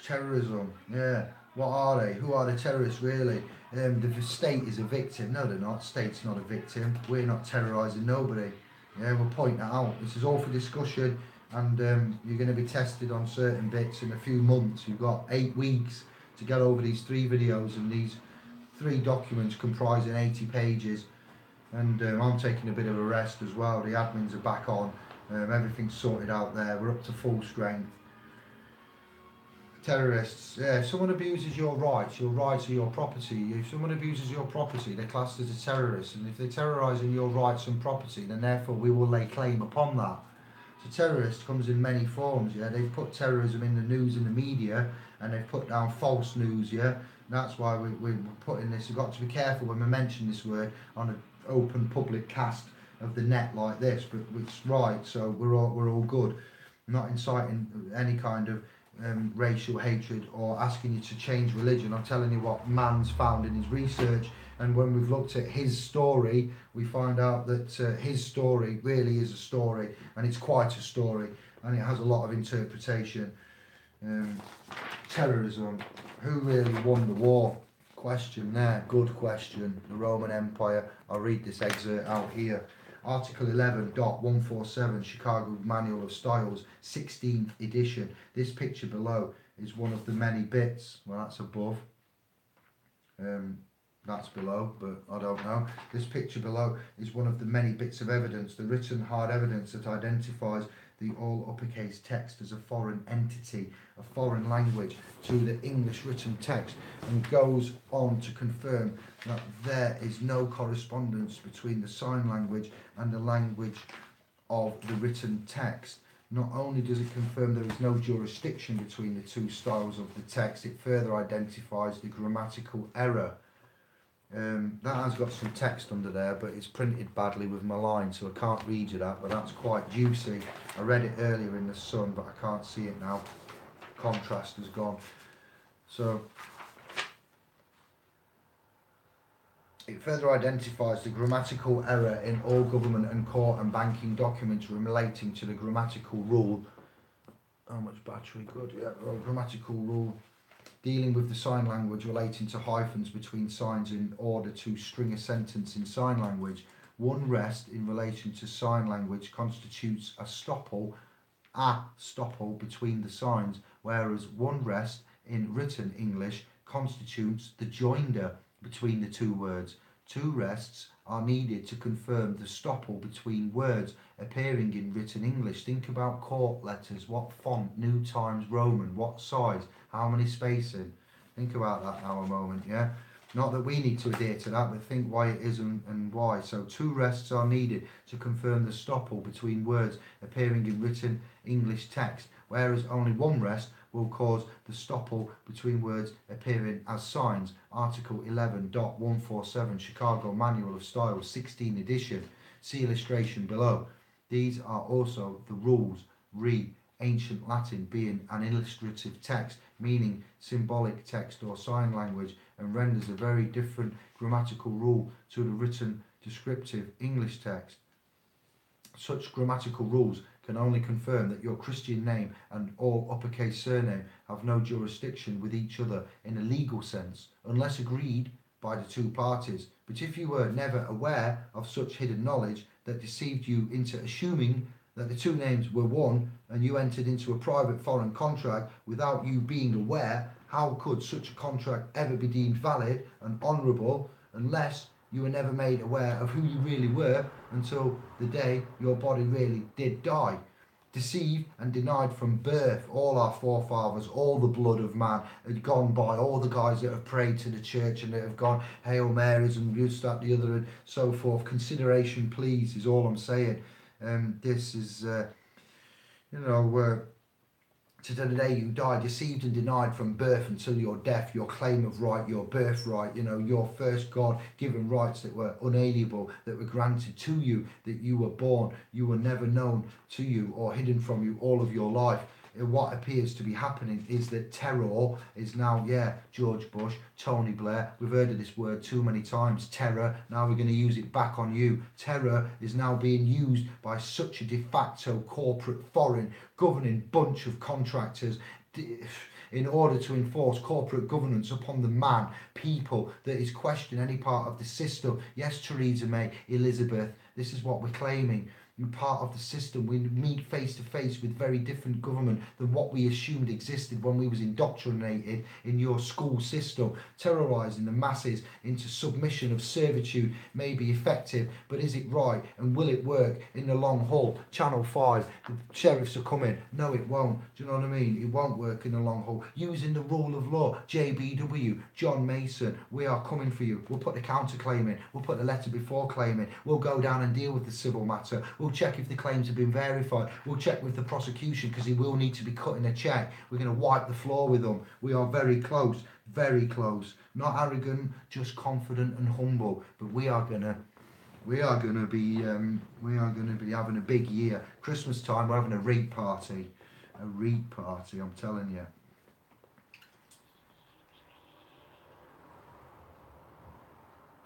Terrorism. Yeah. What are they? Who are the terrorists really? The state is a victim. No, they're not. State's not a victim. We're not terrorising nobody. Yeah, we'll point that out. This is all for discussion, and you're going to be tested on certain bits in a few months. You've got 8 weeks to get over these 3 videos and these 3 documents comprising 80 pages, and I'm taking a bit of a rest as well. The admins are back on, everything's sorted out there, we're up to full strength. Terrorists, yeah, if someone abuses your rights are your property. If someone abuses your property, they're classed as a terrorist, and if they're terrorising your rights and property, then therefore we will lay claim upon that. So terrorist comes in many forms, yeah. They've put terrorism in the news and the media, and they've put down false news, yeah. That's why we're putting this. We've got to be careful when we mention this word on an open public cast of the net like this, but it's right, so we're all good. I'm not inciting any kind of racial hatred or asking you to change religion. I'm telling you what man's found in his research, and when we've looked at his story, we find out that his story really is a story, and it's quite a story, and it has a lot of interpretation. Terrorism. Who really won the war? Question there. Good question. The Roman Empire. I'll read this excerpt out here. Article 11.147 Chicago Manual of Styles, 16th edition. This picture below is one of the many bits. Well, that's above. That's below, but I don't know. This picture below is one of the many bits of evidence, the written hard evidence that identifies the all uppercase text as a foreign entity, a foreign language to the English written text, and goes on to confirm that there is no correspondence between the sign language and the language of the written text. Not only does it confirm there is no jurisdiction between the 2 styles of the text, it further identifies the grammatical error. That has got some text under there, but it's printed badly with my line, so I can't read you that, but that's quite juicy. I read it earlier in the sun, but I can't see it now. Contrast has gone. So it further identifies the grammatical error in all government and court and banking documents relating to the grammatical rule. How much battery? Good, yeah. Well, grammatical rule dealing with the sign language relating to hyphens between signs in order to string a sentence in sign language. One rest in relation to sign language constitutes a stopple between the signs, whereas one rest in written English constitutes the joinder between the 2 words. 2 rests are needed to confirm the stopple between words appearing in written English. Think about court letters. What font? New Times Roman. What size? How many spacing? Think about that now a moment, yeah? Not that we need to adhere to that, but think why it is and why. So 2 rests are needed to confirm the stopple between words appearing in written English text, whereas only one rest will cause the stopple between words appearing as signs. Article 11.147 Chicago Manual of Style 16 edition. See illustration below. These are also the rules. Ancient Latin being an illustrative text, meaning symbolic text or sign language, and renders a very different grammatical rule to the written descriptive English text. Such grammatical rules can only confirm that your Christian name and all uppercase surname have no jurisdiction with each other in a legal sense, unless agreed by the two parties. But if you were never aware of such hidden knowledge that deceived you into assuming that the two names were one, and you entered into a private foreign contract without you being aware, how could such a contract ever be deemed valid and honourable unless you were never made aware of who you really were until the day your body really did die? Deceived and denied from birth, all our forefathers, all the blood of man had gone by, all the guys that have prayed to the church and that have gone Hail Marys and this, that, the other, and so forth. Consideration, please, is all I'm saying. This is, to the day you die, deceived and denied from birth until your death, your claim of right, your birthright, your first God-given rights that were unalienable, that were granted to you, that you were born, you were never known to you or hidden from you all of your life. What appears to be happening is that terror is now, George Bush, Tony Blair, we've heard of this word too many times, terror, now we're going to use it back on you. Terror is now being used by such a de facto corporate foreign governing bunch of contractors in order to enforce corporate governance upon the man, people that is questioning any part of the system. Yes, Theresa May, Elizabeth, this is what we're claiming. You're part of the system. We meet face to face with very different government than what we assumed existed when we was indoctrinated in your school system. Terrorising the masses into submission of servitude may be effective, but is it right and will it work in the long haul? Channel 5, the sheriffs are coming. No, it won't. Do you know what I mean? It won't work in the long haul. Using the rule of law, JBW, John Mason, we are coming for you. We'll put the counterclaim in. We'll put the letter before claim in. We'll go down and deal with the civil matter. We'll check if the claims have been verified. We'll check with the prosecution because he will need to be cutting a check. We're going to wipe the floor with them. We are very close, very close. Not arrogant, just confident and humble. But we are gonna be having a big year. Christmas time, we're having a REIT party. A REIT party, I'm telling you.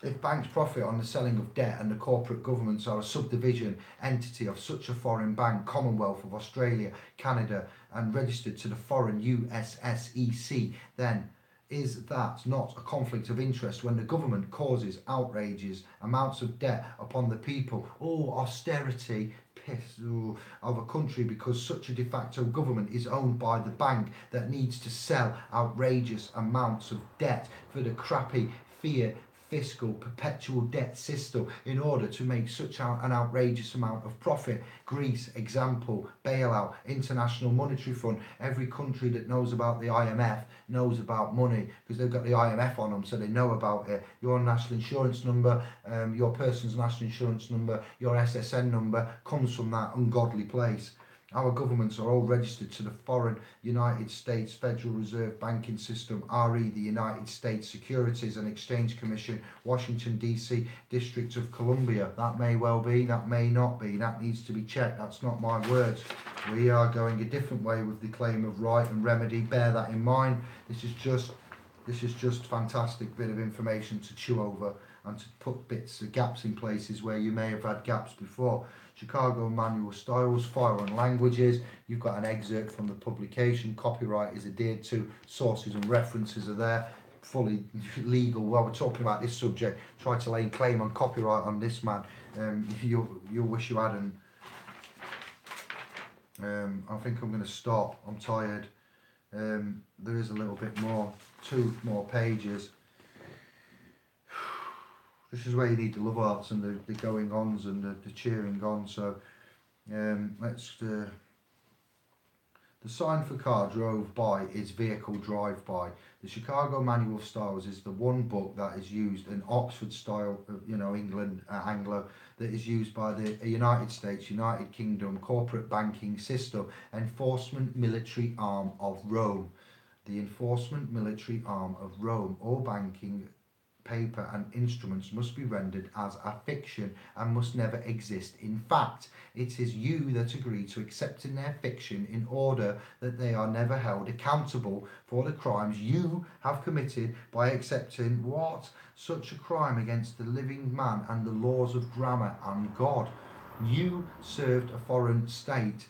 If banks profit on the selling of debt and the corporate governments are a subdivision entity of such a foreign bank, Commonwealth of Australia, Canada, and registered to the foreign USSEC, then is that not a conflict of interest when the government causes outrageous amounts of debt upon the people? Austerity of a country because such a de facto government is owned by the bank that needs to sell outrageous amounts of debt for the crappy fiat fiscal perpetual debt system in order to make such an outrageous amount of profit. Greece, example, bailout, International Monetary Fund. Every country that knows about the IMF knows about money because they've got the IMF on them, so they know about it. Your national insurance number, your person's national insurance number, your SSN number comes from that ungodly place. Our governments are all registered to the foreign United States Federal Reserve Banking System, RE, the United States Securities and Exchange Commission, Washington, D.C., District of Columbia. That may well be, that may not be. That needs to be checked. That's not my words. We are going a different way with the claim of right and remedy. Bear that in mind. This is just fantastic bit of information to chew over and to put bits of gaps in places where you may have had gaps before. Chicago Manual Styles, Foreign Languages. You've got an excerpt from the publication. Copyright is adhered to. Sources and references are there. Fully legal. While we're talking about this subject, try to lay claim on copyright on this man. You'll wish you hadn't. I think I'm going to stop. I'm tired. There is a little bit more. 2 more pages. This is where you need the love arts and the going ons and the cheering on. So let's the The sign for car drove by is vehicle drive by. The Chicago Manual of Styles is the one book that is used in Oxford style, England, Anglo, that is used by the United States, United Kingdom, corporate banking system, enforcement military arm of Rome. The enforcement military arm of Rome, all banking paper and instruments must be rendered as a fiction and must never exist in fact. It is you that agree to accepting their fiction in order that they are never held accountable for the crimes you have committed by accepting what? Such a crime against the living man and the laws of grammar and God. You served a foreign state.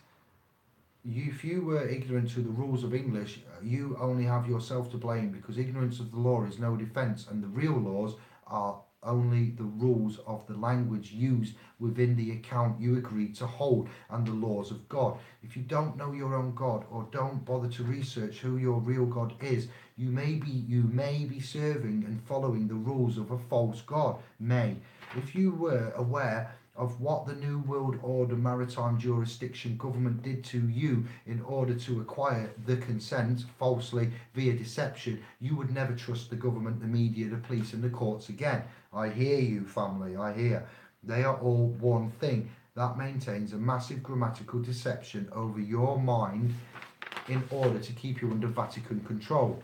If you were ignorant to the rules of English, you only have yourself to blame, because ignorance of the law is no defence, and the real laws are only the rules of the language used within the account you agreed to hold and the laws of God. If you don't know your own God, or don't bother to research who your real God is, you may be serving and following the rules of a false God. If you were aware of what the New World Order maritime jurisdiction government did to you in order to acquire the consent falsely via deception, you would never trust the government, the media, the police and the courts again. I hear you, family, I hear. They are all one thing. That maintains a massive grammatical deception over your mind in order to keep you under Vatican control.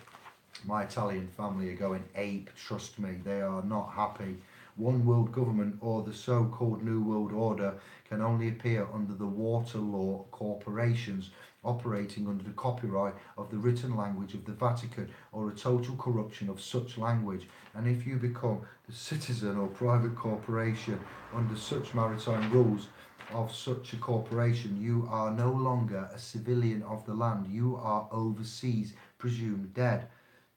My Italian family are going ape, trust me, they are not happy. One world government, or the so-called New World Order, can only appear under the water law corporations operating under the copyright of the written language of the Vatican, or a total corruption of such language. And if you become the citizen or private corporation under such maritime rules of such a corporation, you are no longer a civilian of the land. You are overseas, presumed dead.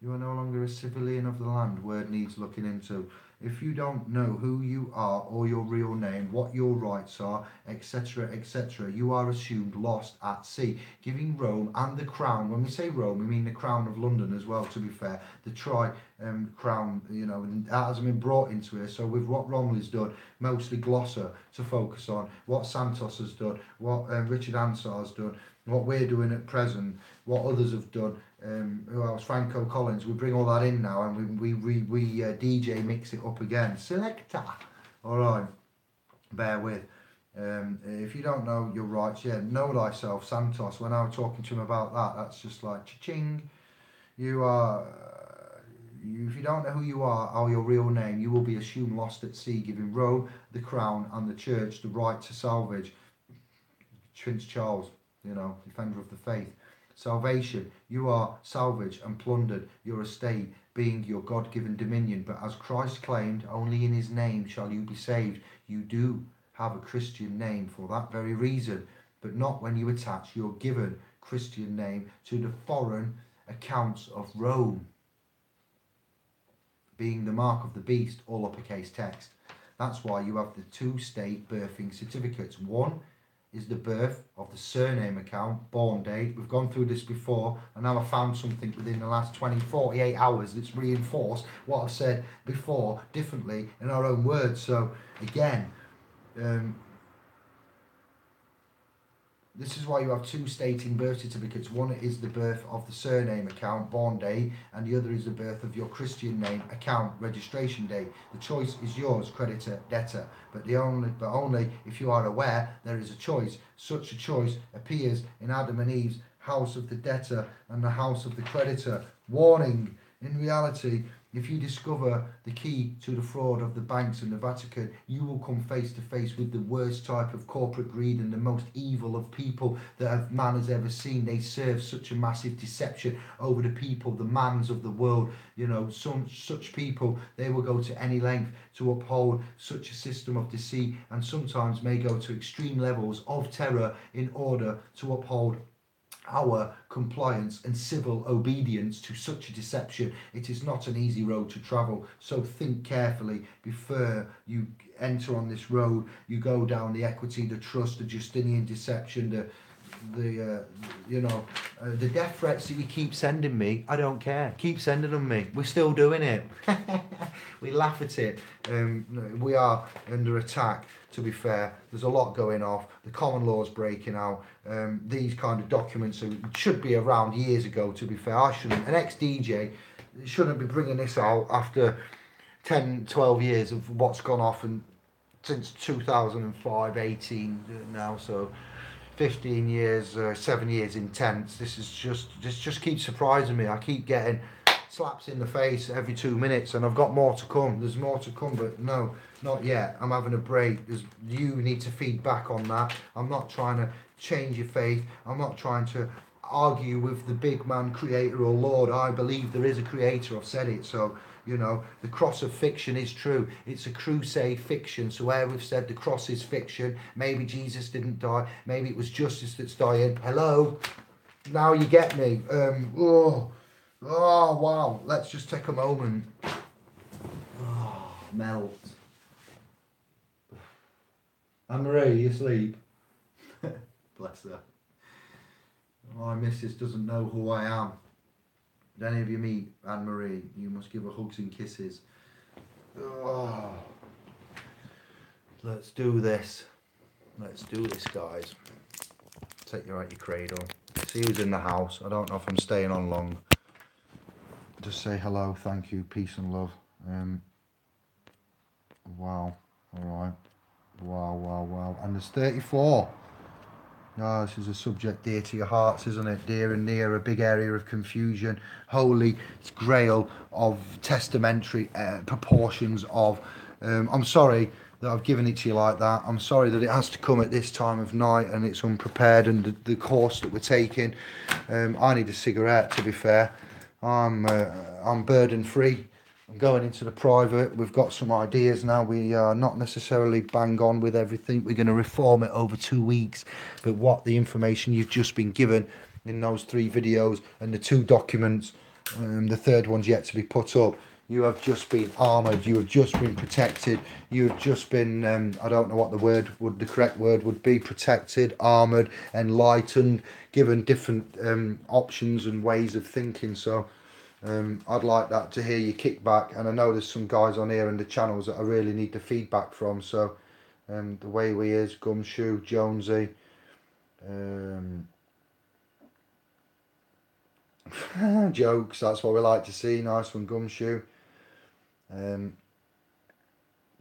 You are no longer a civilian of the land. Word needs looking into. If you don't know who you are or your real name, what your rights are, etc., etc., you are assumed lost at sea, giving Rome and the crown. When we say Rome, we mean the crown of London as well, to be fair. The crown, and that hasn't been brought into it. So with what Romilly's done, mostly Gloucester to focus on, what Santos has done, what Richard Ansar has done, what we're doing at present, what others have done, who else? Franco Collins. We bring all that in now, and we DJ mix it up again. Selector. All right, bear with. If you don't know your rights, know thyself, Santos. When I was talking to him about that, that's just like cha-ching. You are. If you don't know who you are or your real name, you will be assumed lost at sea, giving Rome, the crown, and the church the right to salvage. Prince Charles, defender of the faith. Salvation, you are salvaged and plundered, your estate being your God-given dominion. But as Christ claimed, only in his name shall you be saved. You do have a Christian name for that very reason, but not when you attach your given Christian name to the foreign accounts of Rome, being the mark of the beast, all uppercase text. That's why you have the two state birthing certificates. One is the birth of the surname account, born date. We've gone through this before, and now I've found something within the last 48 hours that's reinforced what I've said before differently in our own words. So again, this is why you have two stating birth certificates. One is the birth of the surname account, born date, and the other is the birth of your Christian name account, registration date. The choice is yours, creditor, debtor, but only if you are aware there is a choice. Such a choice appears in Adam and Eve's house of the debtor and the house of the creditor. Warning, in reality, if you discover the key to the fraud of the banks and the Vatican, you will come face to face with the worst type of corporate greed and the most evil of people that man has ever seen. They serve such a massive deception over the people, the mans of the world. Such people, they will go to any length to uphold such a system of deceit, and sometimes may go to extreme levels of terror in order to uphold our compliance and civil obedience to such a deception. It is not an easy road to travel, so think carefully before you enter on this road. You go down the equity, the trust, the Justinian deception, the death threats that you keep sending me. I don't care. Keep sending them me. We're still doing it. we laugh at it. We are under attack, to be fair. There's a lot going off. The common law's breaking out. These kind of documents should be around years ago, to be fair. I shouldn't, an ex-DJ shouldn't be bringing this out after 10, 12 years of what's gone off, and since 2005, 18 now, so 15 years, 7 years intense. This just keeps surprising me. I keep getting slaps in the face every 2 minutes, and I've got more to come. There's more to come, but no, not yet. I'm having a break. You need to feed back on that. I'm not trying to change your faith. I'm not trying to argue with the big man creator or Lord. I believe there is a creator. I've said it. So, you know, the cross of fiction is true. It's a crusade fiction. So where we've said the cross is fiction, maybe Jesus didn't die. Maybe it was justice that's dying. Hello? Now you get me. Oh, wow. Let's just take a moment. Oh, melt. Anne-Marie, you asleep? Bless her. My missus doesn't know who I am. Did any of you meet Anne-Marie? You must give her hugs and kisses. Oh. Let's do this. Let's do this, guys. Take you out your cradle. See who's in the house. I don't know if I'm staying on long. Just say hello, thank you, peace and love. Wow. Alright. Wow. And there's 34. Oh, this is a subject dear to your hearts, isn't it? Dear and near, a big area of confusion, holy grail of testamentary proportions of. I'm sorry that I've given it to you like that. I'm sorry that it has to come at this time of night and it's unprepared, and the course that we're taking. I need a cigarette, to be fair. I'm burden free. I'm going into the private. We've got some ideas now. We are not necessarily bang on with everything. We're going to reform it over 2 weeks. But what the information you've just been given in those 3 videos and the 2 documents, the third one's yet to be put up. You have just been armoured. You have just been protected. You have just been, I don't know what the correct word would be, protected, armoured, enlightened, given different options and ways of thinking. So I'd like that to hear you kick back, and I know there's some guys on here in the channels that I really need the feedback from. So the way we is, Gumshoe, Jonesy, jokes, that's what we like to see. Nice one, Gumshoe. The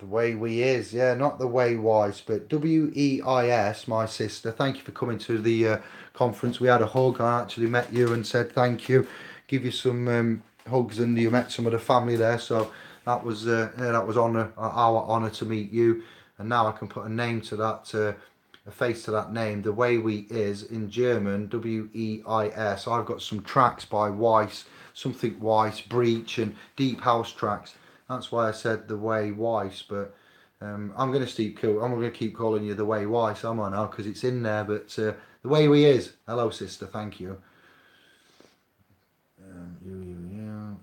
way we is, yeah, not the way wise, but WEIS, my sister. Thank you for coming to the conference. We had a hug. I actually met you and said thank you. Give you some hugs, and you met some of the family there. So that was our honour to meet you. And now I can put a name to that, a face to that name. The way we is in German, WEIS. I've got some tracks by Weiss, something Weiss, Breach, and Deep House tracks. That's why I said the way Weiss, but I'm going to keep calling you the way Weiss, am I now? Because it's in there, but the way we is. Hello, sister. Thank you.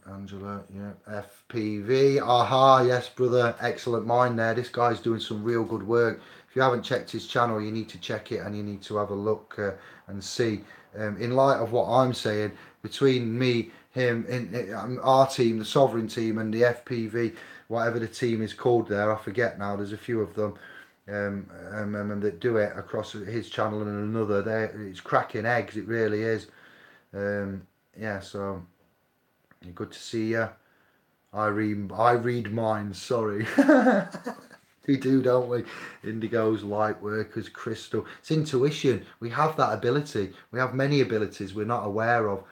Angela, yeah. FPV. Aha, yes, brother. Excellent mind there. This guy's doing some real good work. If you haven't checked his channel, you need to check it, and you need to have a look and see. In light of what I'm saying, between me, him, in our team, the Sovereign team, and the FPV, whatever the team is called there, I forget now. There's a few of them that do it across his channel and another. It's cracking eggs. It really is. Yeah. So good to see you. I read minds. Sorry. We do, don't we? Indigos, light workers, crystal. It's intuition. We have that ability. We have many abilities we're not aware of.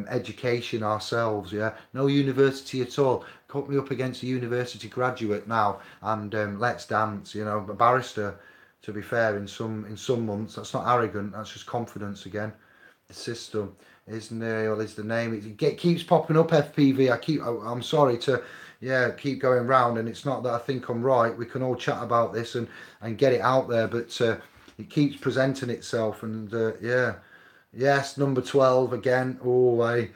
Education ourselves, yeah. No university at all. Put me up against a university graduate now, and let's dance. You know, a barrister. To be fair, in some months, that's not arrogant. That's just confidence again. The system is the name. It keeps popping up. FPV. I'm sorry to. Yeah, keep going round, and it's not that I think I'm right. We can all chat about this and get it out there, but it keeps presenting itself, and yeah. Yes, number 12 again. Oh,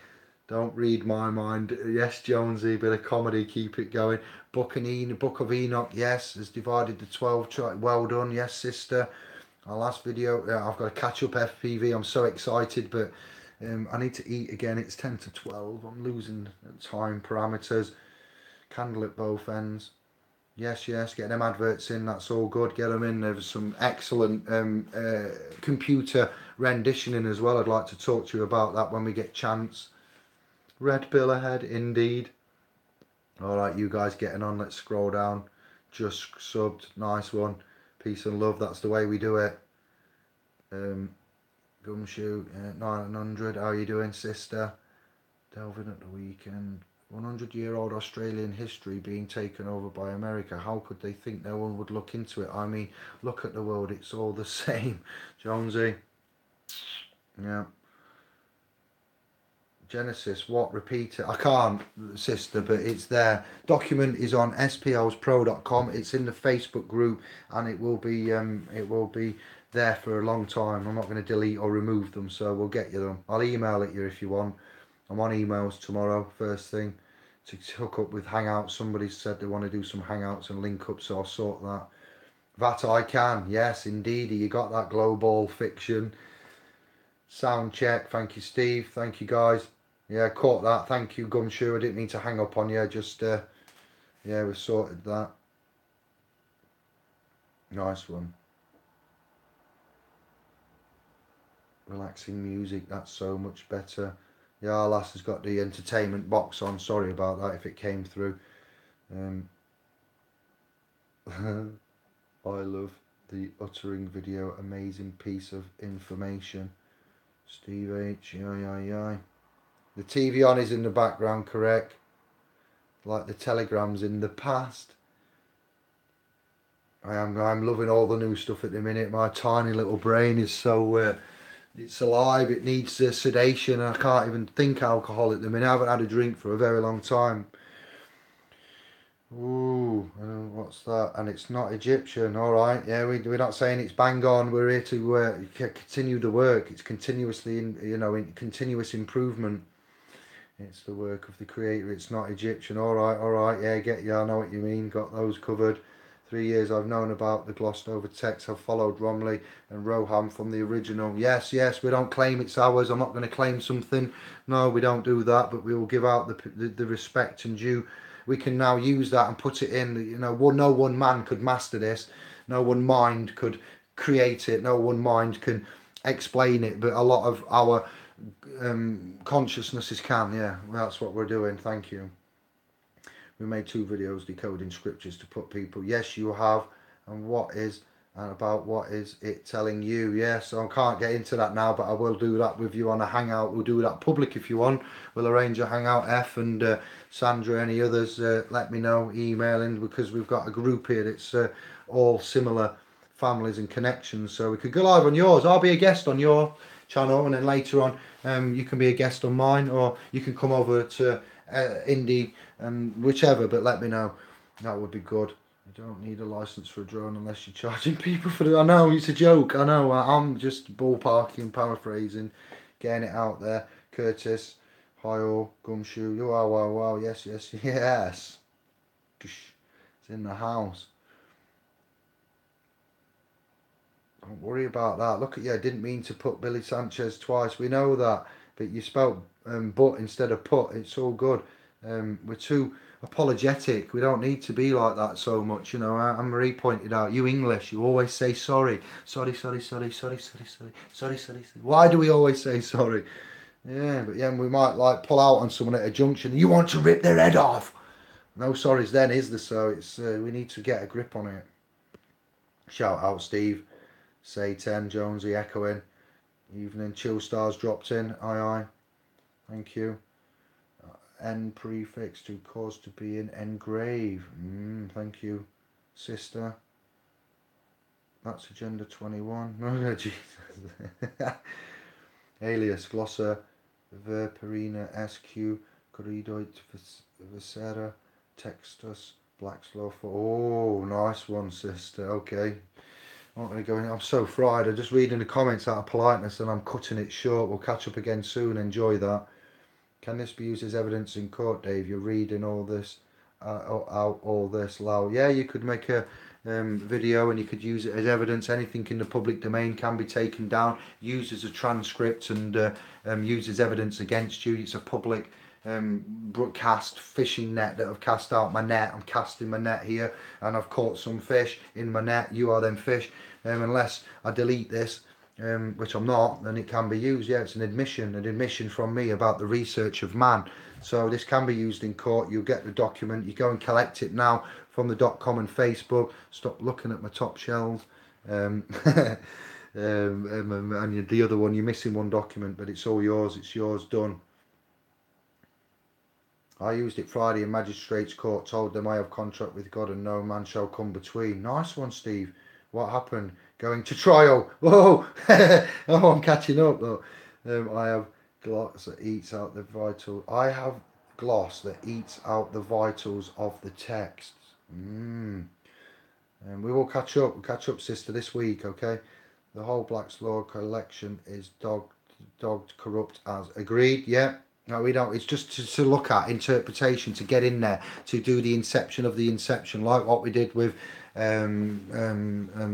don't read my mind. Yes, Jonesy, bit of comedy, keep it going. Book of Enoch, yes, has divided the 12. Well done, yes, sister. Our last video, I've got to catch up FPV. I'm so excited, but I need to eat again. It's 10 to 12. I'm losing time parameters. Candle at both ends. Yes, get them adverts in. That's all good. Get them in. There's some excellent computer renditioning as well. I'd like to talk to you about that when we get chance. Red bill ahead, indeed. All right, you guys getting on. Let's scroll down. Just subbed. Nice one. Peace and love. That's the way we do it. Gumshoe 900. How are you doing, sister? Delving at the weekend. 100-year-old Australian history being taken over by America. How could they think no one would look into it? I mean, look at the world. It's all the same. Jonesy. Yeah. Genesis, what? Repeat it. I can't, sister, but it's there. Document is on splspro.com. It's in the Facebook group, and it will be there for a long time. I'm not going to delete or remove them, so we'll get you them. I'll email it you if you want. I'm on emails tomorrow, first thing, to hook up with Hangouts. Somebody said they want to do some Hangouts and link up, so I'll sort that. That I can, yes, indeed. You got that global fiction. Sound check. Thank you, Steve. Thank you, guys. Yeah, caught that. Thank you, Gumshoe. I didn't mean to hang up on you. Just, yeah, we sorted that. Nice one. Relaxing music. That's so much better. Yeah, our lass has got the entertainment box on. Sorry about that if it came through. I love the uttering video. Amazing piece of information. Steve H. Yeah. The TV on is in the background, correct? Like the telegrams in the past. I'm loving all the new stuff at the minute. My tiny little brain is so it's alive. It needs sedation, and I can't even think alcohol at the minute. I haven't had a drink for a very long time. Ooh, what's that? And it's not Egyptian. All right, yeah, we're not saying it's bang on. We're here to continue the work. It's continuously, in continuous improvement. It's the work of the creator. It's not Egyptian. All right, yeah, I know what you mean. Got those covered. 3 years I've known about the glossed over text. I've followed Romley and Roham from the original. Yes, we don't claim it's ours. I'm not going to claim something. No, we don't do that, but we will give out the respect and due. We can now use that and put it in. No one man could master this. No one mind could create it. No one mind can explain it. But a lot of our consciousnesses can. Yeah, that's what we're doing. Thank you. We made 2 videos decoding scriptures to put people. Yes, you have. And about what is it telling you? Yes, so I can't get into that now, but I will do that with you on a hangout. We'll do that public if you want. We'll arrange a hangout. F and Sandra, any others, let me know, emailing, because we've got a group here that's all similar families and connections. So we could go live on yours. I'll be a guest on your channel, and then later on you can be a guest on mine, or you can come over to Indie and whichever, but let me know. That would be good. You don't need a license for a drone unless you're charging people for it. I know, it's a joke. I know, I'm just ballparking, paraphrasing, getting it out there. Curtis, hi all, Gumshoe, wow, yes. It's in the house. Don't worry about that. Look at you, I didn't mean to put Billy Sanchez twice. We know that, but you spelt but instead of put. It's all good. We're too apologetic. We don't need to be like that so much. Anne-Marie pointed out, you English, you always say sorry. Sorry. Why do we always say sorry? Yeah, but yeah, we might like pull out on someone at a junction. You want to rip their head off? No sorries then, is there? So it's we need to get a grip on it. Shout out Steve. Say 10, Jonesy echoing. Evening, Chill Stars dropped in. Aye. Thank you. N prefix to cause to be in engrave. Thank you, sister. That's agenda 21. Oh, Jesus. Alias Glosser Verperina SQ Corridoit Visera Textus Blackslow. Oh, nice one, sister. Okay. I'm not going to go in. I'm so fried. I'm just reading the comments out of politeness and I'm cutting it short. We'll catch up again soon. Enjoy that. Can this be used as evidence in court, Dave? You're reading all this out all this loud. Yeah, you could make a video and you could use it as evidence. Anything in the public domain can be taken down, used as a transcript and used as evidence against you. It's a public cast fishing net that have cast out my net. I'm casting my net here, and I've caught some fish in my net. You are them fish. Unless I delete this, which I'm not, then it can be used. Yeah, it's an admission from me about the research of man. So this can be used in court. You get the document. You go and collect it now from the .com and Facebook. Stop looking at my top shelves. And the other one, you're missing one document, but it's all yours. It's yours, done. I used it Friday in Magistrates Court, told them I have contract with God and no man shall come between. Nice one, Steve. What happened? Going to trial. Whoa! Oh, I'm catching up though. I have gloss that eats out the vitals. I have gloss that eats out the vitals of the texts. And we will catch up. We'll catch up, sister, this week, okay? The whole Black's Law collection is dogged corrupt as agreed. Yeah. No, we don't. It's just to look at interpretation, to get in there, to do the inception of the inception, like what we did with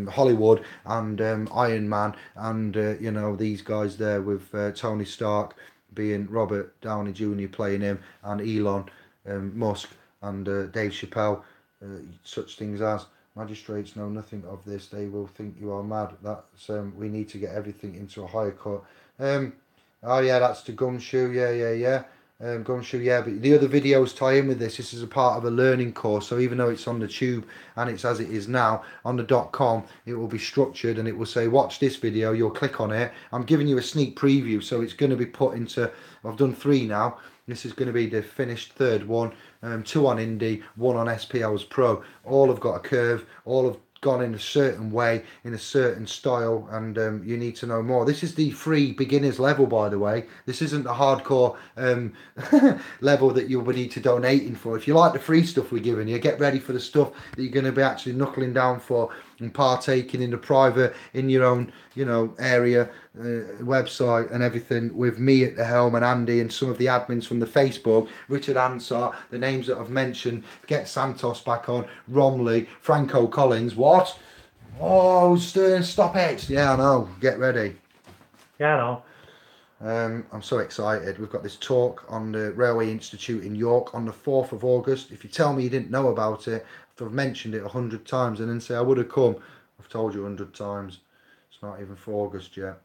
Hollywood and Iron Man, and you know, these guys there with Tony Stark being Robert Downey Jr. playing him, and Elon Musk and Dave Chappelle, such things as. Magistrates know nothing of this. They will think you are mad. That's we need to get everything into a higher court. Oh yeah, that's the Gumshoe. Yeah. Gumshoe, yeah. But the other videos tie in with this. This is a part of a learning course. So even though it's on the tube and it's as it is now on the .com, it will be structured and it will say, watch this video. You'll click on it. I'm giving you a sneak preview, so it's going to be put into. I've done 3 now. This is going to be the finished 3rd one. 2 on Indie, 1 on SPLs Pro. All have got a curve. All have gone in a certain way, in a certain style, and you need to know more. This is the free beginners level, by the way. This isn't the hardcore level that you would need to donate in for. If you like the free stuff we're giving you, get ready for the stuff that you're going to be actually knuckling down for and partaking in the private, in your own, you know, area, website and everything, with me at the helm and Andy and some of the admins from the Facebook, Richard Ansar, the names that I've mentioned, get Santos back on, Romley, Franco Collins. What? Oh, Stern, stop it. Yeah, I know. Get ready. Yeah, I know. I'm so excited. We've got this talk on the Railway Institute in York on the 4th of August. If you tell me you didn't know about it, after I've mentioned it 100 times and then say I would have come, I've told you 100 times. It's not even for August yet.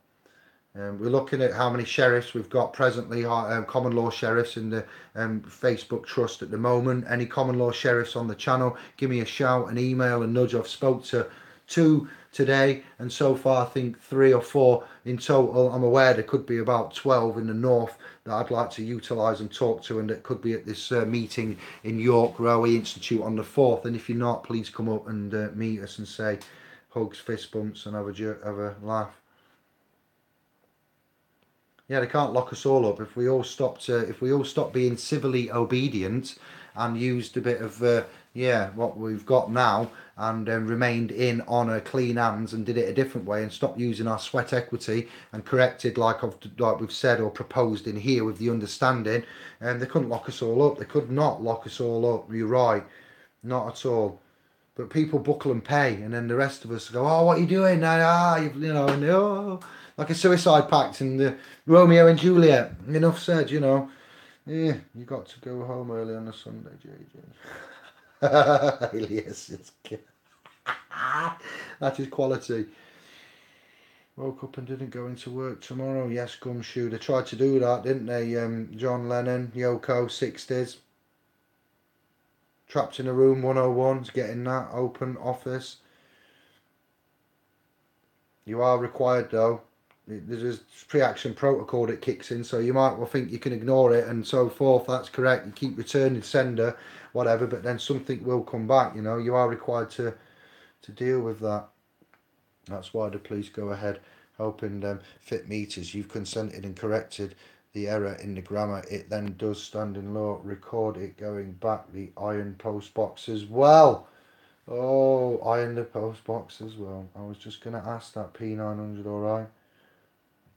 We're looking at how many sheriffs we've got presently, common law sheriffs in the Facebook trust at the moment. Any common law sheriffs on the channel, give me a shout, an email, a nudge. I've spoke to 2 today, and so far I think 3 or 4 in total. I'm aware there could be about 12 in the north that I'd like to utilise and talk to, and that could be at this meeting in York Railway Institute on the 4th. And if you're not, please come up and meet us and say hugs, fist bumps, and have a laugh. Yeah, they can't lock us all up if we all stopped being civilly obedient and used a bit of what we've got now, and remained in honour, clean hands, and did it a different way, and stopped using our sweat equity and corrected like we've said or proposed in here with the understanding. And they couldn't lock us all up. They could not lock us all up. You're right, not at all. But people buckle and pay, and then the rest of us go, oh, what are you doing now? Like a suicide pact and the Romeo and Juliet. Enough said, you know. Yeah, you got to go home early on a Sunday, JJ. Alias, that is quality. Woke up and didn't go into work tomorrow. Yes, Gumshoe. They tried to do that, didn't they? John Lennon, Yoko, 60s. Trapped in a Room 101's getting that open office. You are required though. There's a pre-action protocol that kicks in, so you might well think you can ignore it and so forth. That's correct. You keep returning sender, whatever, but then something will come back. You know, you are required to deal with that. That's why the police go ahead helping them fit meters. You've consented and corrected the error in the grammar. It then does stand in law. Record it going back the iron post box as well. Oh, iron the post box as well. I was just going to ask that P900, alright?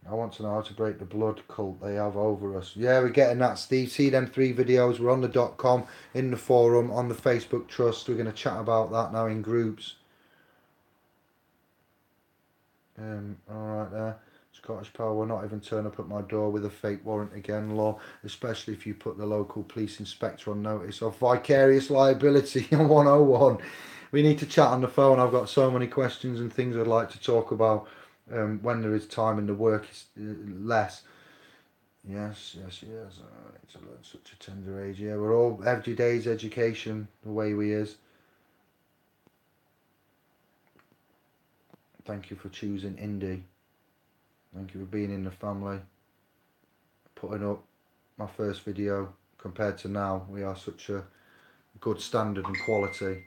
I want to know how to break the blood cult they have over us. Yeah, we're getting that, Steve. See them 3 videos. We're on the .com, in the forum, on the Facebook trust. We're going to chat about that now in groups. Alright there. Just Scottish Power will not even turn up at my door with a fake warrant again, law, especially if you put the local police inspector on notice of vicarious liability on 101. We need to chat on the phone. I've got so many questions and things I'd like to talk about when there is time and the work is less. Yes. It's at such a tender age. Yeah, we're all every day's education the way we is. Thank you for choosing indie. Thank you for being in the family. Putting up my first video compared to now. We are such a good standard and quality.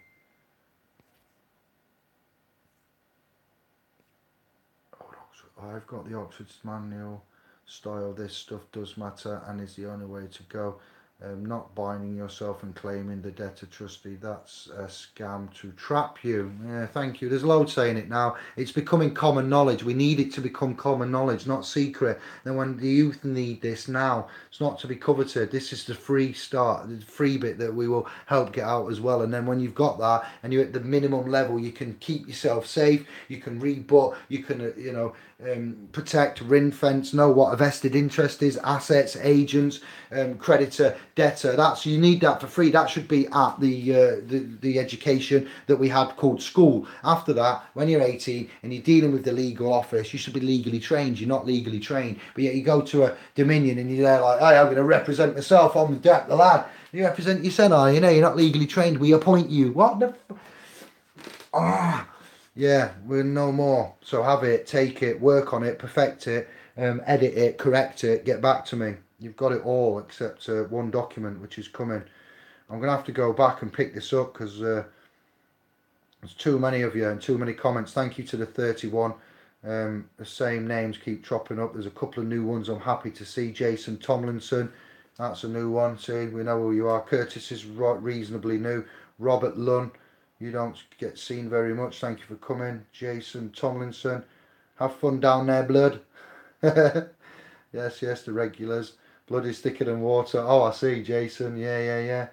I've got the Oxford manual style. This stuff does matter and is the only way to go. Not binding yourself and claiming the debtor trustee. That's a scam to trap you. Yeah, thank you. There's loads saying it now. It's becoming common knowledge. We need it to become common knowledge, not secret. Then when the youth need this now, it's not to be coveted. This is the free start, the free bit that we will help get out as well. And then when you've got that and you're at the minimum level, you can keep yourself safe. You can rebut. You can, protect, ring fence, know what a vested interest is, assets, agents, creditor, debtor. You need that for free. That should be at the education that we had called school. After that, when you're 18 and you're dealing with the legal office, you should be legally trained. You're not legally trained, but yet you go to a Dominion and you're there like, hey, I'm going to represent myself on the lad. You represent yourself, are you? No, you're not legally trained. We appoint you. What the? Yeah, we're no more. So have it, take it, work on it, perfect it, edit it, correct it, get back to me. You've got it all except one document which is coming. I'm going to have to go back and pick this up because there's too many of you and too many comments. Thank you to the 31. The same names keep dropping up. There's a couple of new ones I'm happy to see. Jason Tomlinson, that's a new one. See, we know who you are. Curtis is reasonably new. Robert Lunn. You don't get seen very much. Thank you for coming. Jason Tomlinson. Have fun down there, blood. Yes, the regulars. Blood is thicker than water. Oh, I see, Jason. Yeah.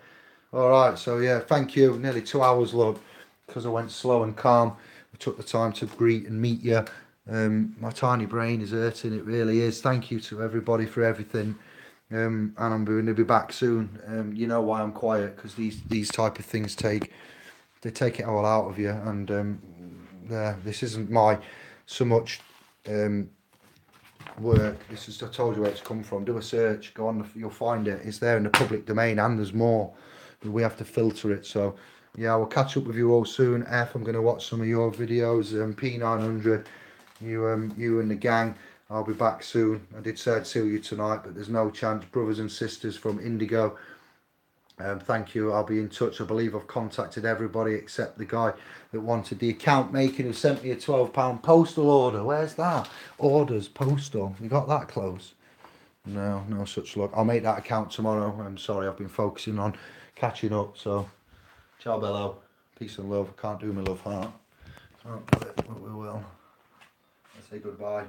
All right, so yeah, thank you. Nearly 2 hours, look, because I went slow and calm. I took the time to greet and meet you. My tiny brain is hurting. It really is. Thank you to everybody for everything. And I'm going to be back soon. You know why I'm quiet, because these type of things take it all out of you, and this isn't my so much work. This is, I told you where it's come from. Do a search, go on, you'll find it. It's there in the public domain, and there's more, but we have to filter it. So yeah, I will catch up with you all soon. F, I'm going to watch some of your videos. P900, you and the gang. I'll be back soon. I did say I'd see you tonight, but there's no chance. Brothers and sisters from Indigo, thank you. I'll be in touch. I believe I've contacted everybody except the guy that wanted the account making, who sent me a £12 postal order. Where's that? Orders, postal. You got that close? No such luck. I'll make that account tomorrow. I'm sorry, I've been focusing on catching up. So, ciao bello. Peace and love. Can't do my love heart. But we will. I say goodbye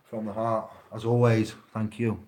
from the heart. As always, thank you.